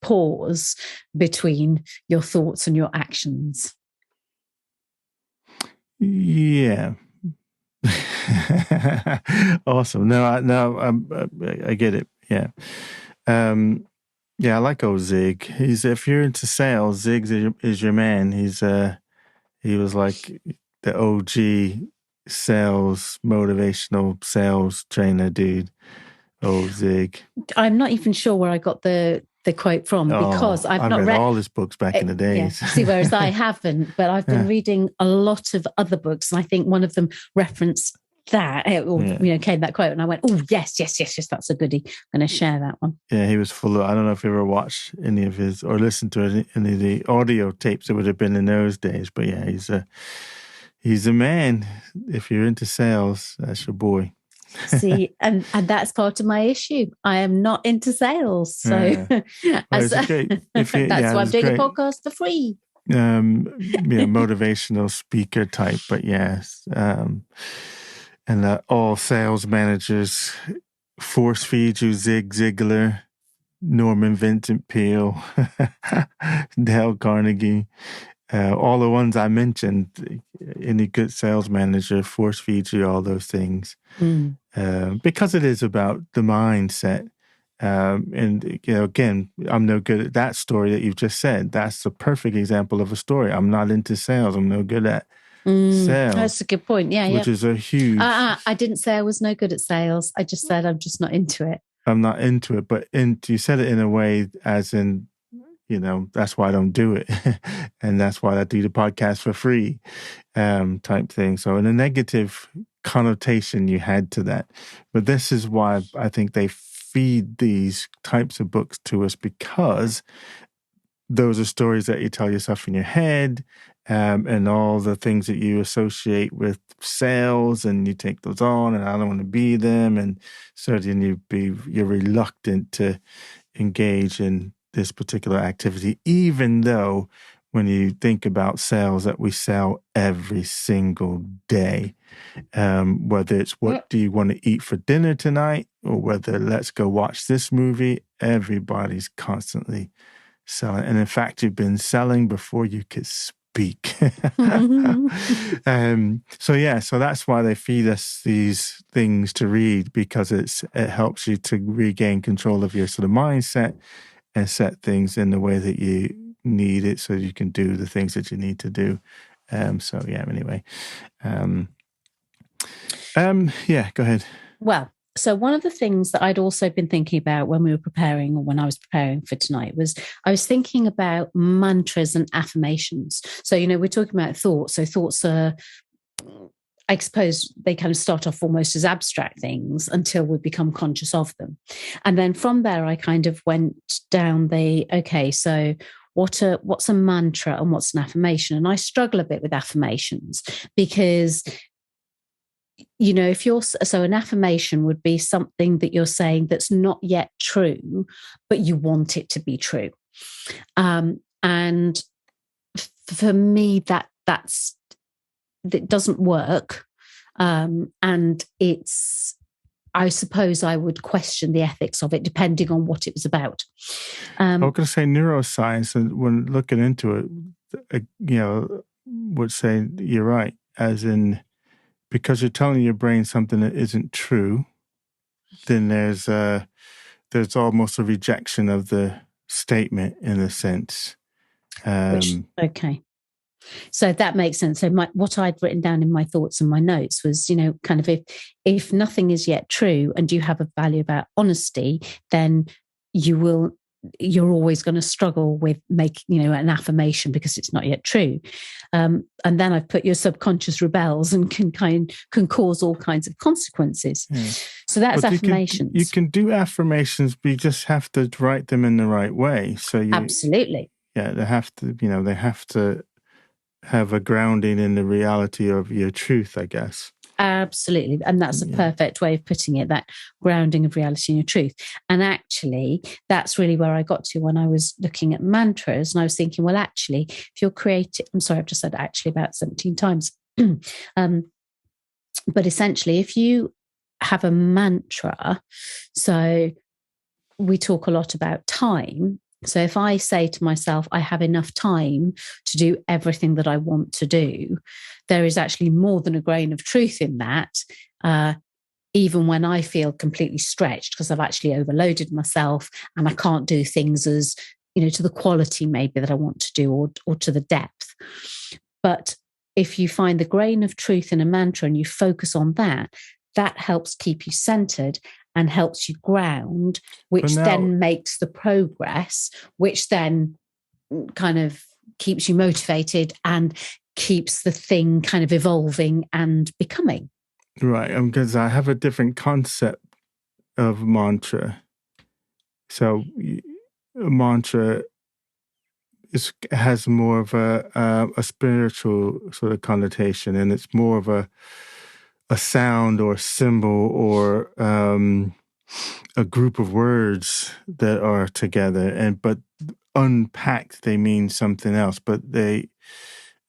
pause between your thoughts and your actions. Yeah. Awesome. I get it. Yeah. Yeah, I like old Zig. If you're into sales, Zig is your man. He was like the OG motivational sales trainer dude. Old Zig. I'm not even sure where I got the quote from, because I've not read all his books back in the days. Yeah. See, whereas I haven't, but I've been reading a lot of other books, and I think one of them referenced that, came that quote, and I went, oh, yes, that's a goodie. I'm going to share that one. Yeah, he was full of, I don't know if you ever watched any of his or listened to any of the audio tapes that would have been in those days, but yeah, he's a man. If you're into sales, that's your boy. See, and that's part of my issue. I am not into sales, so that's why I'm doing a podcast for free. Motivational speaker type, but yes, and all sales managers force feed you Zig Ziglar, Norman Vincent Peale, Dale Carnegie. All the ones I mentioned, any good sales manager force feeds you all those things, because it is about the mindset. And again, I'm no good at that story that you've just said. That's the perfect example of a story. I'm not into sales. I'm no good at sales. That's a good point. Yeah, which is a huge. I didn't say I was no good at sales. I just said I'm just not into it. I'm not into it, but you said it in a way as in, that's why I don't do it. And that's why I do the podcast for free, type thing. So in a negative connotation you had to that. But this is why I think they feed these types of books to us, because those are stories that you tell yourself in your head, and all the things that you associate with sales, and you take those on, and I don't want to be them. And so then you're reluctant to engage in this particular activity, even though when you think about sales, that we sell every single day, whether it's what do you want to eat for dinner tonight, or whether let's go watch this movie, everybody's constantly selling. And in fact, you've been selling before you could speak. So that's why they feed us these things to read, because it helps you to regain control of your sort of mindset and set things in the way that you need it, so you can do the things that you need to do. Anyway. Go ahead. Well, so one of the things that I'd also been thinking about when we were preparing, or when I was preparing for tonight, was I was thinking about mantras and affirmations. So, we're talking about thoughts. So thoughts are, I suppose, they kind of start off almost as abstract things until we become conscious of them. And then from there, I kind of went down so what's a mantra and what's an affirmation? And I struggle a bit with affirmations, because if you're, so an affirmation would be something that you're saying that's not yet true, but you want it to be true. And for me, that doesn't work. And I suppose I would question the ethics of it depending on what it was about. I was going to say neuroscience, and when looking into it, would say you're right, as in, because you're telling your brain something that isn't true, then there's almost a rejection of the statement in a sense. Okay. So that makes sense. So what I'd written down in my thoughts and my notes was, kind of if nothing is yet true and you have a value about honesty, then you're always going to struggle with making, an affirmation because it's not yet true. And then I've put your subconscious rebels and can cause all kinds of consequences. Yeah. So that's affirmations. You can do affirmations, but you just have to write them in the right way. So absolutely. Yeah, they have to have a grounding in the reality of your truth, I guess. Absolutely. And that's a perfect way of putting it, that grounding of reality in your truth. And actually, that's really where I got to when I was looking at mantras. And I was thinking, well, actually, if you're creating, I'm sorry, I've just said actually about 17 times. But essentially, if you have a mantra, so we talk a lot about time. So if I say to myself, I have enough time to do everything that I want to do, there is actually more than a grain of truth in that, even when I feel completely stretched because I've actually overloaded myself and I can't do things as, to the quality maybe that I want to do or to the depth. But if you find the grain of truth in a mantra and you focus on that, that helps keep you centered and helps you ground, which then makes the progress, which then kind of keeps you motivated and keeps the thing kind of evolving and becoming. Right, because I have a different concept of mantra. So a mantra has more of a spiritual sort of connotation, and it's more of a sound or a symbol or a group of words that are together, but unpacked they mean something else. But they,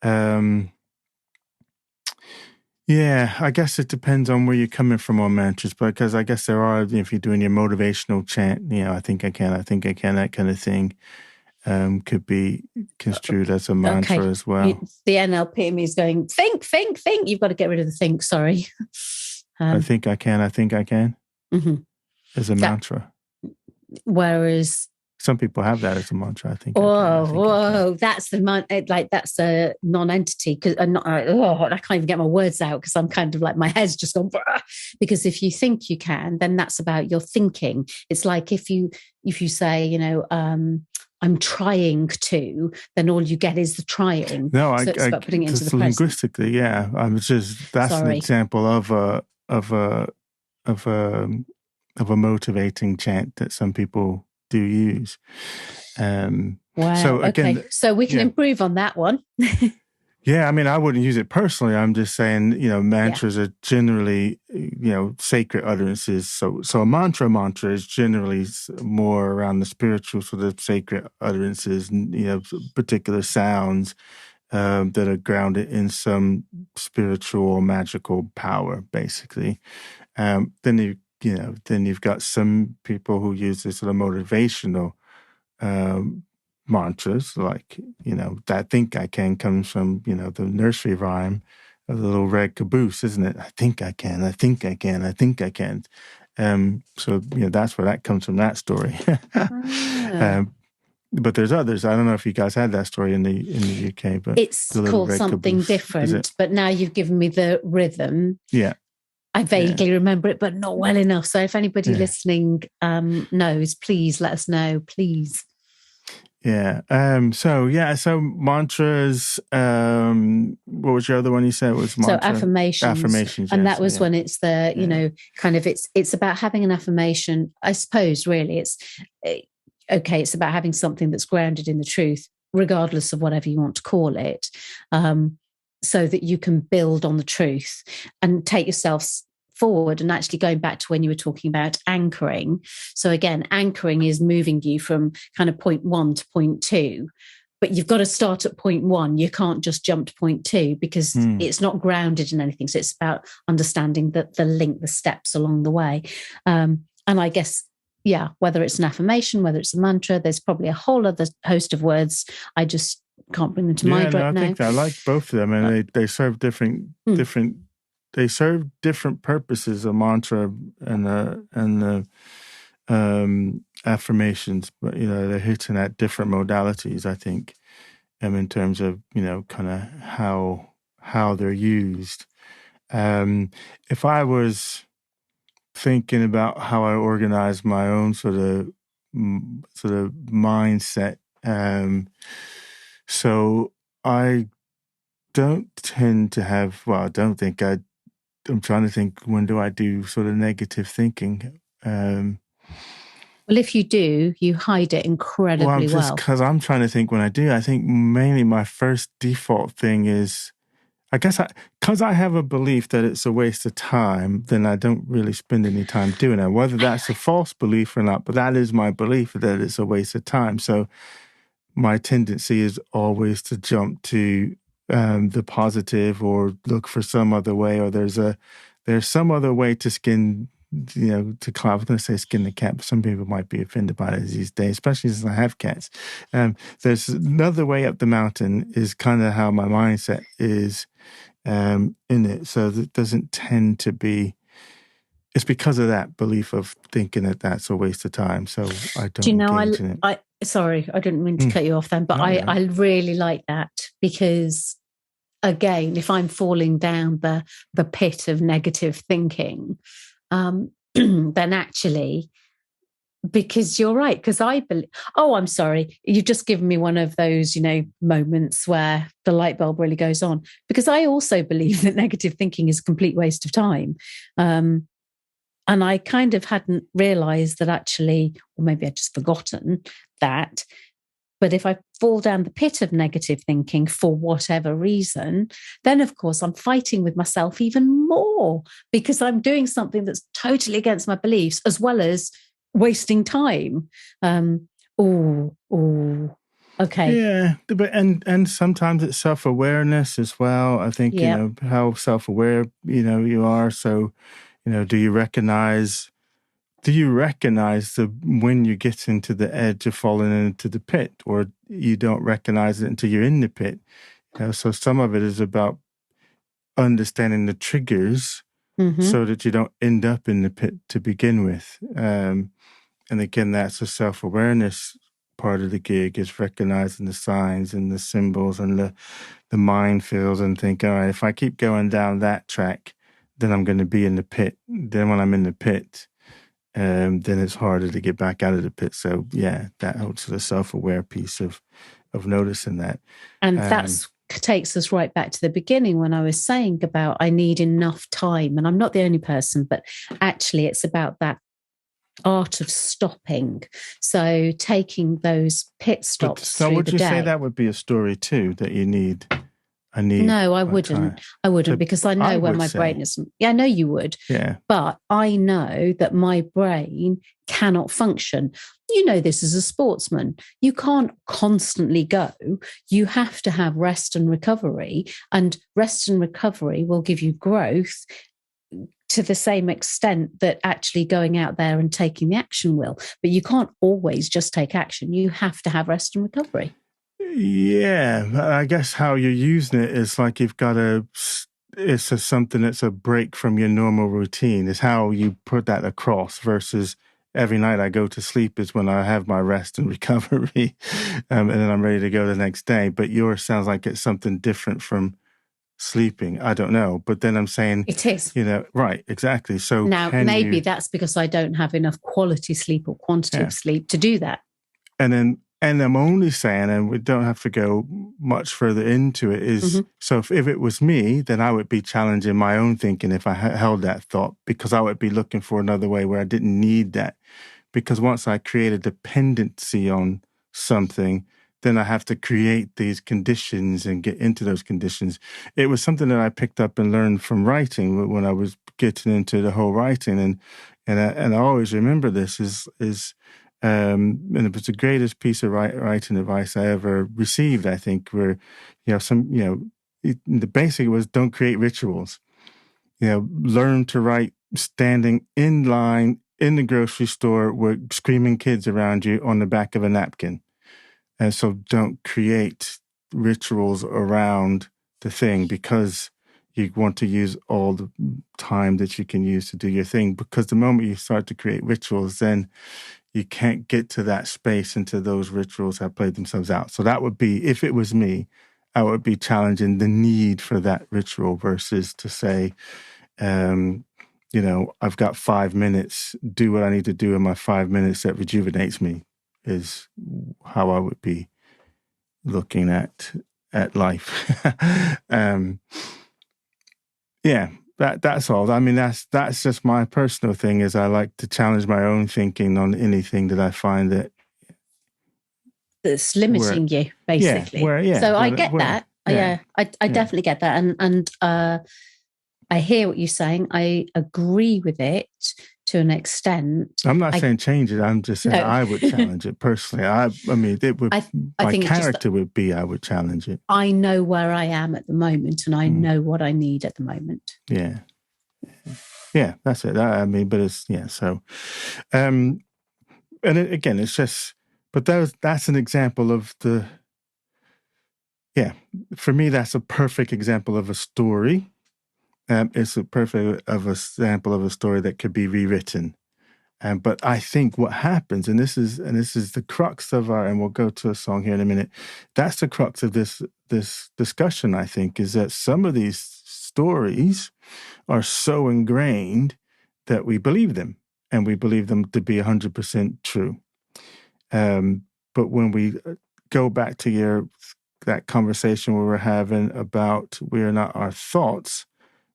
I guess it depends on where you're coming from on mantras. Because I guess there are, if you're doing your motivational chant, I think I can, that kind of thing. Could be construed as a mantra as well. The NLP in me is going, think. You've got to get rid of the think, sorry. I think I can. Mm-hmm. As a mantra. Whereas some people have that as a mantra, I think. That's that's a non-entity because I can't even get my words out because I'm kind of like my head's just gone. Because if you think you can, then that's about your thinking. It's like if you say, I'm trying to, then all you get is the trying. No, so it's about putting it into the linguistically, present. That's an example of a motivating chant that some people do use. Wow. So again, so we can improve on that one. Yeah, I wouldn't use it personally. I'm just saying, mantras are generally, sacred utterances. So a mantra is generally more around the spiritual sort of sacred utterances, particular sounds that are grounded in some spiritual or magical power, basically. Then you've got some people who use this sort of motivational mantras, like, that think I can comes from, the nursery rhyme of the little red caboose, isn't it? I think I can, I think I can, I think I can. So, that's where that comes from, that story. But there's others. I don't know if you guys had that story in the UK, but it's called something caboose, different. But now you've given me the rhythm. Yeah. I vaguely remember it, but not well enough. So if anybody listening knows, please let us know, please. Yeah. So mantras. What was your other one you said? It was mantra? So affirmations. And that was when it's the, kind of it's about having an affirmation. I suppose really it's about having something that's grounded in the truth, regardless of whatever you want to call it. so that you can build on the truth and take yourself forward. And actually going back to when you were talking about anchoring. So again, anchoring is moving you from kind of point one to point two, but you've got to start at point one. You can't just jump to point two because it's not grounded in anything. So it's about understanding the link, the steps along the way. And I guess, yeah, whether it's an affirmation, whether it's a mantra, there's probably a whole other host of words. I just can't bring them to mind right now. I think I like both of them, and they serve different. They serve different purposes. A mantra and the affirmations, but they're hitting at different modalities. I think, in terms of kind of how they're used. If I was thinking about how I organize my own sort of mindset, so I don't tend to have. Well, I don't think I'm trying to think, when do I do sort of negative thinking? Well, if you do, you hide it incredibly well. Just because I'm trying to think when I do, I think mainly my first default thing is, I guess because I have a belief that it's a waste of time, then I don't really spend any time doing it. Whether that's a false belief or not, but that is my belief that it's a waste of time. So my tendency is always to jump to the positive, or look for some other way, or there's some other way to skin, to climb. I was going to say skin the cat, but some people might be offended by it these days, especially since I have cats. There's another way up the mountain is kind of how my mindset is in it. So that doesn't tend to be, it's because of that belief of thinking that that's a waste of time. So I don't engage in it. Sorry, I didn't mean to cut you off then, but I really like that, because again, if I'm falling down the pit of negative thinking, then actually, because you're right, because I believe, I'm sorry, you've just given me one of those, moments where the light bulb really goes on, because I also believe that negative thinking is a complete waste of time. And I kind of hadn't realized that actually, or maybe I'd just forgotten that. But if I fall down the pit of negative thinking for whatever reason, then of course I'm fighting with myself even more, because I'm doing something that's totally against my beliefs, as well as wasting time. Okay. Yeah, but and sometimes it's self-awareness as well. I think how self-aware you are. So do you recognize when you get into the edge of falling into the pit, or you don't recognize it until you're in the pit? So some of it is about understanding the triggers, so that you don't end up in the pit to begin with. And again, that's a self-awareness part of the gig, is recognizing the signs and the symbols and the minefields, and think, all right, if I keep going down that track, then I'm going to be in the pit. Then when I'm in the pit, then it's harder to get back out of the pit. So yeah, that whole sort of self-aware piece of noticing that. And that takes us right back to the beginning, when I was saying about I need enough time. And I'm not the only person, but actually it's about that art of stopping. So taking those pit stops through the day. So would you say that would be a story too, that you need... No, I wouldn't. I wouldn't, because I know where my brain is. Yeah, I know you would. Yeah. But I know that my brain cannot function. You know this as a sportsman. You can't constantly go. You have to have rest and recovery. And rest and recovery will give you growth to the same extent that actually going out there and taking the action will. But you can't always just take action. You have to have rest and recovery. Yeah, I guess how you're using it is like you've got something that's a break from your normal routine, is how you put that across, versus every night I go to sleep is when I have my rest and recovery, and then I'm ready to go the next day. But yours sounds like it's something different from sleeping. I don't know. But then I'm saying... It is. Right, exactly. So now, maybe that's because I don't have enough quality sleep or quantity of sleep to do that. And I'm only saying, and we don't have to go much further into it, is so if it was me, then I would be challenging my own thinking if I held that thought, because I would be looking for another way where I didn't need that. Because once I create a dependency on something, then I have to create these conditions and get into those conditions. It was something that I picked up and learned from writing when I was getting into the whole writing, and I always remember this and it was the greatest piece of writing advice I ever received. I think where the basic was don't create rituals. Learn to write standing in line in the grocery store with screaming kids around you on the back of a napkin. And so don't create rituals around the thing because you want to use all the time that you can use to do your thing. Because the moment you start to create rituals, then you can't get to that space until those rituals have played themselves out. So that would be, if it was me, I would be challenging the need for that ritual versus to say, I've got 5 minutes, do what I need to do in my 5 minutes that rejuvenates me, is how I would be looking at life. That's all. I mean, that's just my personal thing, is I like to challenge my own thinking on anything that I find that's limiting you, basically. So I get that. I definitely get that. And I hear what you're saying. I agree with it to an extent. I'm not saying change it. I'm just saying I would challenge it personally. I mean, it would. My character would be I would challenge it. I know where I am at the moment, and I know what I need at the moment. Yeah, that's it. I mean, but it's So, and again, it's just. But that's an example of the. Yeah, for me, that's a perfect example of a story. It's a perfect example of a story that could be rewritten. But I think what happens, and this is the crux of and we'll go to a song here in a minute. That's the crux of this discussion, I think, is that some of these stories are so ingrained that we believe them, and we believe them to be 100% true. But when we go back to that conversation we were having about we are not our thoughts,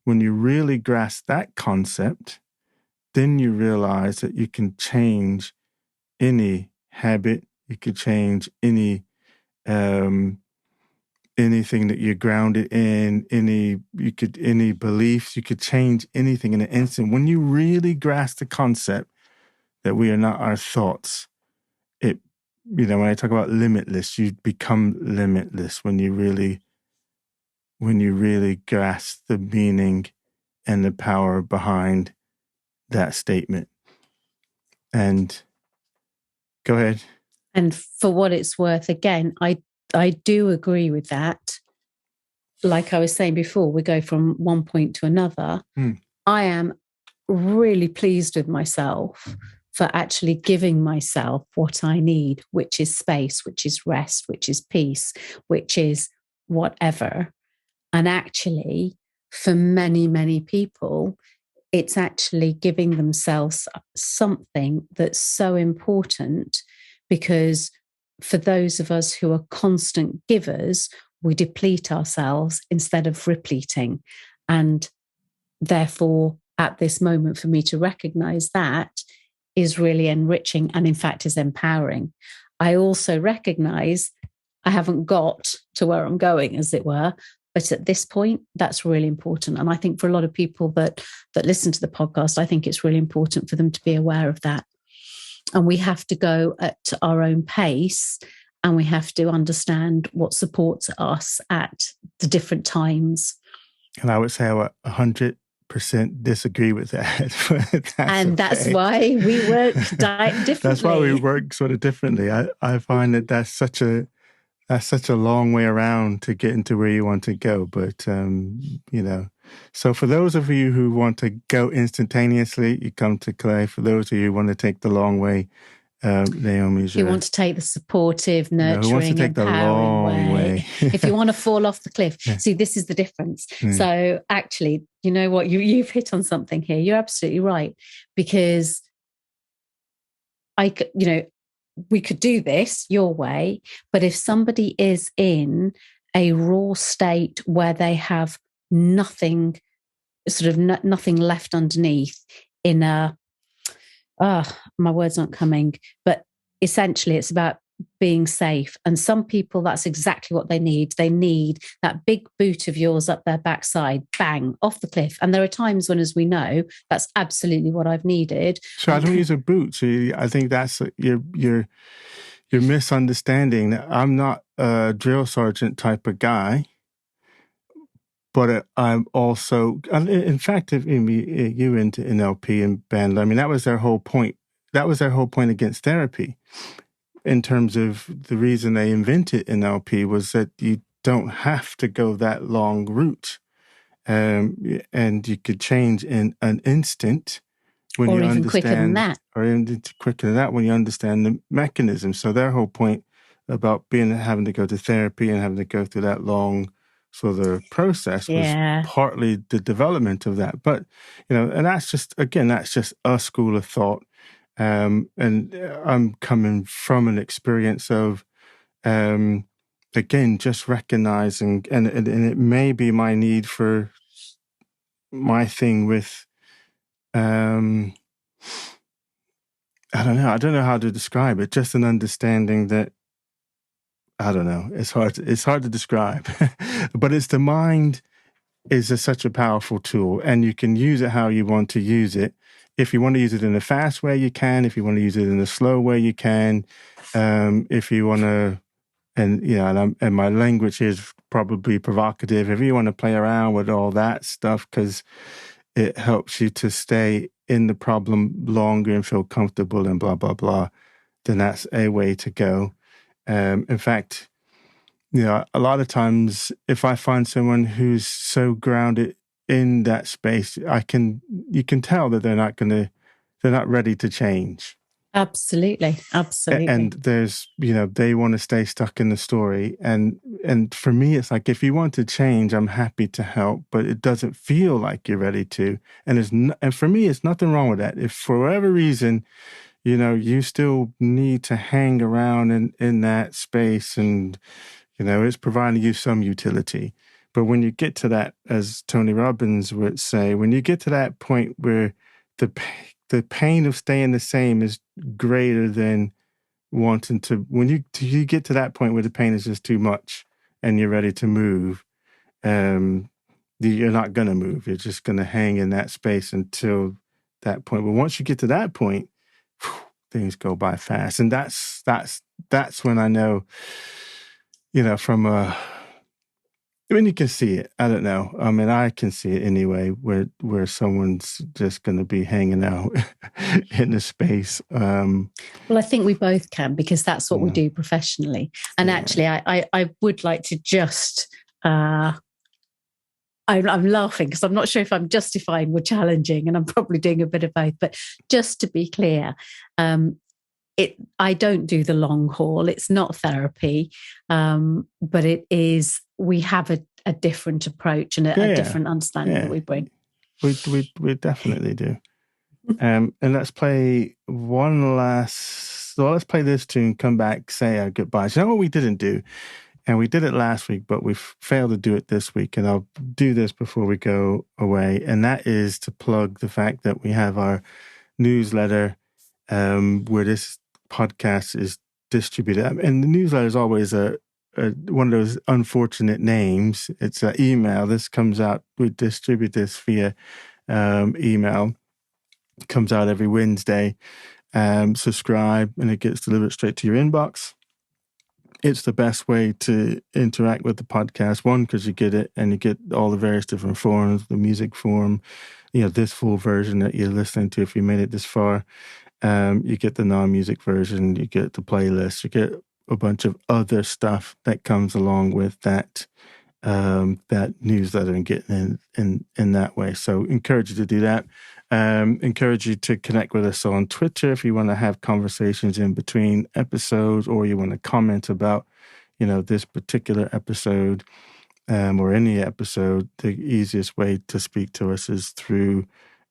when you really grasp that concept, then you realize that you can change any habit, you could change any anything that you're grounded in, any beliefs, you could change anything in an instant. When you really grasp the concept that we are not our thoughts, when I talk about limitless, you become limitless when you really grasp the meaning and the power behind that statement. And go ahead. And for what it's worth, again, I do agree with that. Like I was saying before, we go from one point to another. I am really pleased with myself for actually giving myself what I need, which is space, which is rest, which is peace, which is whatever. And actually, for many, many people, it's actually giving themselves something that's so important, because for those of us who are constant givers, we deplete ourselves instead of repleting. And therefore, at this moment, for me to recognize that is really enriching and, in fact, is empowering. I also recognize I haven't got to where I'm going, as it were. But at this point, that's really important. And I think for a lot of people that listen to the podcast, I think it's really important for them to be aware of that. And we have to go at our own pace, and we have to understand what supports us at the different times. And I would say I would 100% disagree with that. That's why we work differently. That's why we work sort of differently. I find that's such a long way around to get into where you want to go. But, so for those of you who want to go instantaneously, you come to Clay. For those of you who want to take the long way, Naomi's you want to take the supportive, nurturing, who wants to take empowering the long way. If you want to fall off the cliff. See, this is the difference. So actually, you know what? You've hit on something here. You're absolutely right. Because we could do this your way, but if somebody is in a raw state where they have nothing left underneath, in my words aren't coming, but essentially it's about being safe. And some people, that's exactly what they need. They need that big boot of yours up their backside, bang, off the cliff. And there are times when, as we know, that's absolutely what I've needed. So I don't use a boot. So I think that's your misunderstanding. I'm not a drill sergeant type of guy, but I'm also, in fact, if you into NLP and Bandler, I mean, that was their whole point. That was their whole point against therapy. In terms of the reason they invented NLP was that you don't have to go that long route, and you could change in an instant when or you even understand, quicker than that, or even quicker than that when you understand the mechanism. So their whole point about having to go to therapy and having to go through that long sort of process was partly the development of that. But and that's just a school of thought. And I'm coming from an experience of, again, just recognizing, and it may be my need for my thing with, I don't know how to describe it. Just an understanding that, I don't know. It's hard to describe, but it's the mind is such a powerful tool, and you can use it how you want to use it. If you want to use it in a fast way, you can. If you want to use it in a slow way, you can. If you want to, and my language is probably provocative. If you want to play around with all that stuff because it helps you to stay in the problem longer and feel comfortable and blah, blah, blah, then that's a way to go. In fact, a lot of times if I find someone who's so grounded in that space, you can tell that they're not ready to change. Absolutely. And there's, they want to stay stuck in the story. And for me, it's like, if you want to change, I'm happy to help, but it doesn't feel like you're ready to. And for me, it's nothing wrong with that. If for whatever reason, you still need to hang around in that space and, it's providing you some utility. But when you get to that, as Tony Robbins would say, when you get to that point where the pain of staying the same is greater than wanting to, when you get to that point where the pain is just too much and you're ready to move, you're not going to move. You're just going to hang in that space until that point. But once you get to that point, things go by fast. And that's when I know, when you can see it, I don't know. I mean, I can see it anyway, where someone's just going to be hanging out in the space. Well, I think we both can, because that's what we do professionally. And actually, I would like to just, I'm laughing because I'm not sure if I'm justifying or challenging, and I'm probably doing a bit of both. But just to be clear, I don't do the long haul. It's not therapy, but it is. We have a different approach and a different understanding that we bring. We definitely do. And let's play one last. Well, let's play this tune. Come back, say our goodbyes. You know what we didn't do, and we did it last week, but we failed to do it this week. And I'll do this before we go away, and that is to plug the fact that we have our newsletter, where this podcast is distributed. And the newsletter is always one of those unfortunate names. It's an email. This comes out, we distribute this via email. It comes out every Wednesday. Subscribe and it gets delivered straight to your inbox. It's the best way to interact with the podcast. One, because you get it and you get all the various different forms, the music form, this full version that you're listening to if you made it this far. You get the non-music version, you get the playlist, you get a bunch of other stuff that comes along with that newsletter and getting in that way. So encourage you to do that. Encourage you to connect with us on Twitter if you want to have conversations in between episodes, or you want to comment about, this particular episode, or any episode. The easiest way to speak to us is through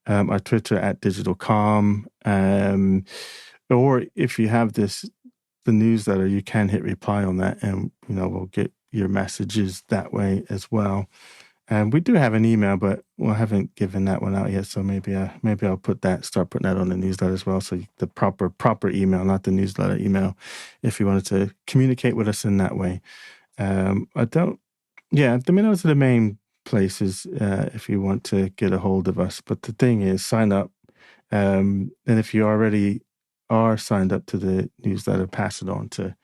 our Twitter at DigitalCalm. Or if you have the newsletter, you can hit reply on that, and we'll get your messages that way as well. We do have an email, but we haven't given that one out yet. So maybe I'll start putting that on the newsletter as well. So the proper email, not the newsletter email, if you wanted to communicate with us in that way. Those are the main places if you want to get a hold of us. But the thing is, sign up. And if you already are signed up to the newsletter, pass it on to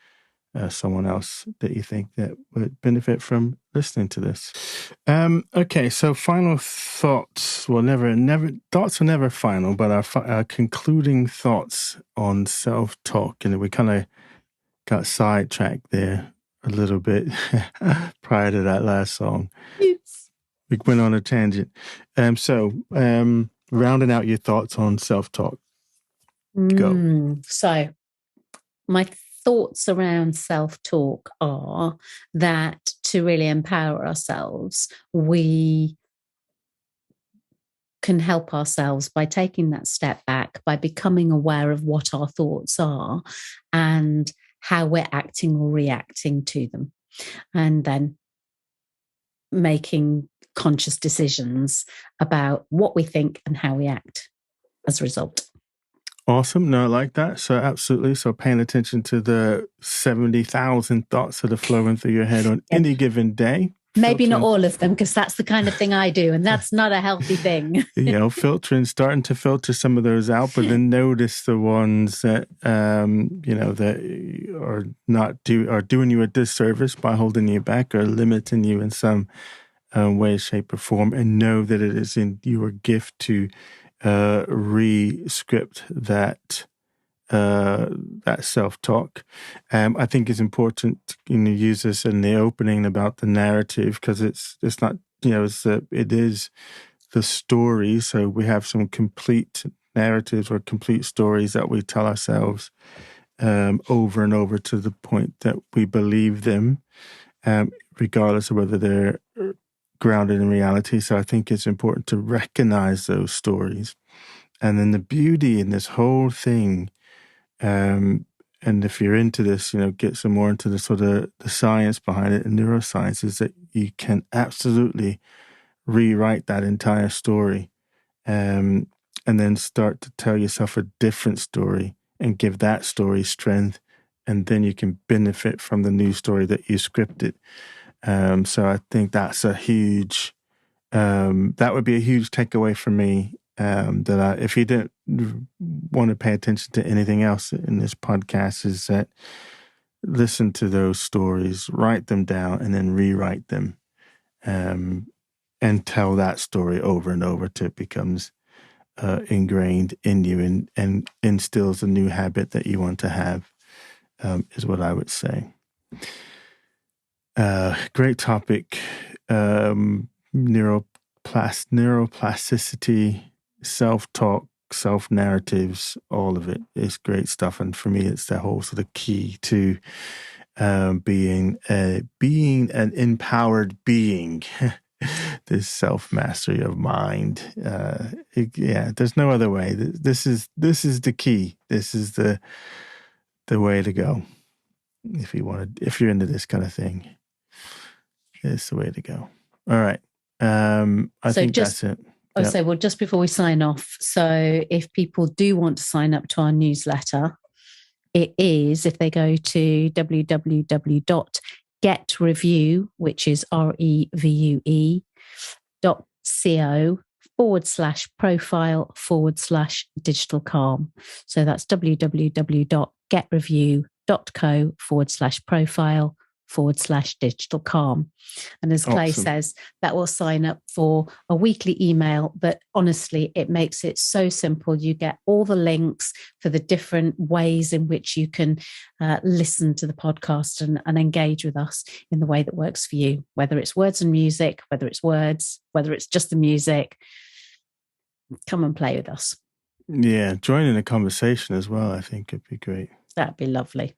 someone else that you think that would benefit from listening to this. Okay, so final thoughts. Well, thoughts are never final, but our concluding thoughts on self-talk. And we kind of got sidetracked there a little bit prior to that last song. Oops. We went on a tangent. Rounding out your thoughts on self-talk. Go. So my thoughts around self-talk are that to really empower ourselves, we can help ourselves by taking that step back, by becoming aware of what our thoughts are and how we're acting or reacting to them, and then making conscious decisions about what we think and how we act as a result. Awesome. No, I like that. So absolutely. So paying attention to the 70,000 thoughts that are flowing through your head on any given day. Maybe not all of them, because that's the kind of thing I do, and that's not a healthy thing. Starting to filter some of those out, but then notice the ones that that are doing you a disservice by holding you back or limiting you in some way, shape, or form, and know that it is in your gift to re-script that self-talk. I think it's important to use this in the opening about the narrative, because it's not, it is the story. So we have some complete narratives or complete stories that we tell ourselves over and over to the point that we believe them, regardless of whether they're grounded in reality. So I think it's important to recognize those stories. And then the beauty in this whole thing, and if you're into this, get some more into the sort of the science behind it and neuroscience, is that you can absolutely rewrite that entire story, and then start to tell yourself a different story and give that story strength, and then you can benefit from the new story that you scripted. So I think that's that would be a huge takeaway for me. That if you didn't want to pay attention to anything else in this podcast, is that listen to those stories, write them down, and then rewrite them, and tell that story over and over till it becomes ingrained in you and instills a new habit that you want to have, is what I would say. Great topic. Neuroplasticity, self-talk, self-narratives, all of it is great stuff. And for me, it's the whole sort of key to being an empowered being. This self-mastery of mind. There's no other way. This is the key. This is the way to go. If you're into this kind of thing, it's the way to go. All right. I think that's it. I would say, well, just before we sign off, so if people do want to sign up to our newsletter, it is, if they go to www.getrevue, which is revue.co/profile/digital calm. So that's www.getrevue.co/profile/digital calm. And as Clay says, that will sign up for a weekly email. But honestly, it makes it so simple. You get all the links for the different ways in which you can listen to the podcast and engage with us in the way that works for you, whether it's words and music, whether it's words, whether it's just the music. Come and play with us. Yeah, join in the conversation as well. I think it'd be great. That'd be lovely.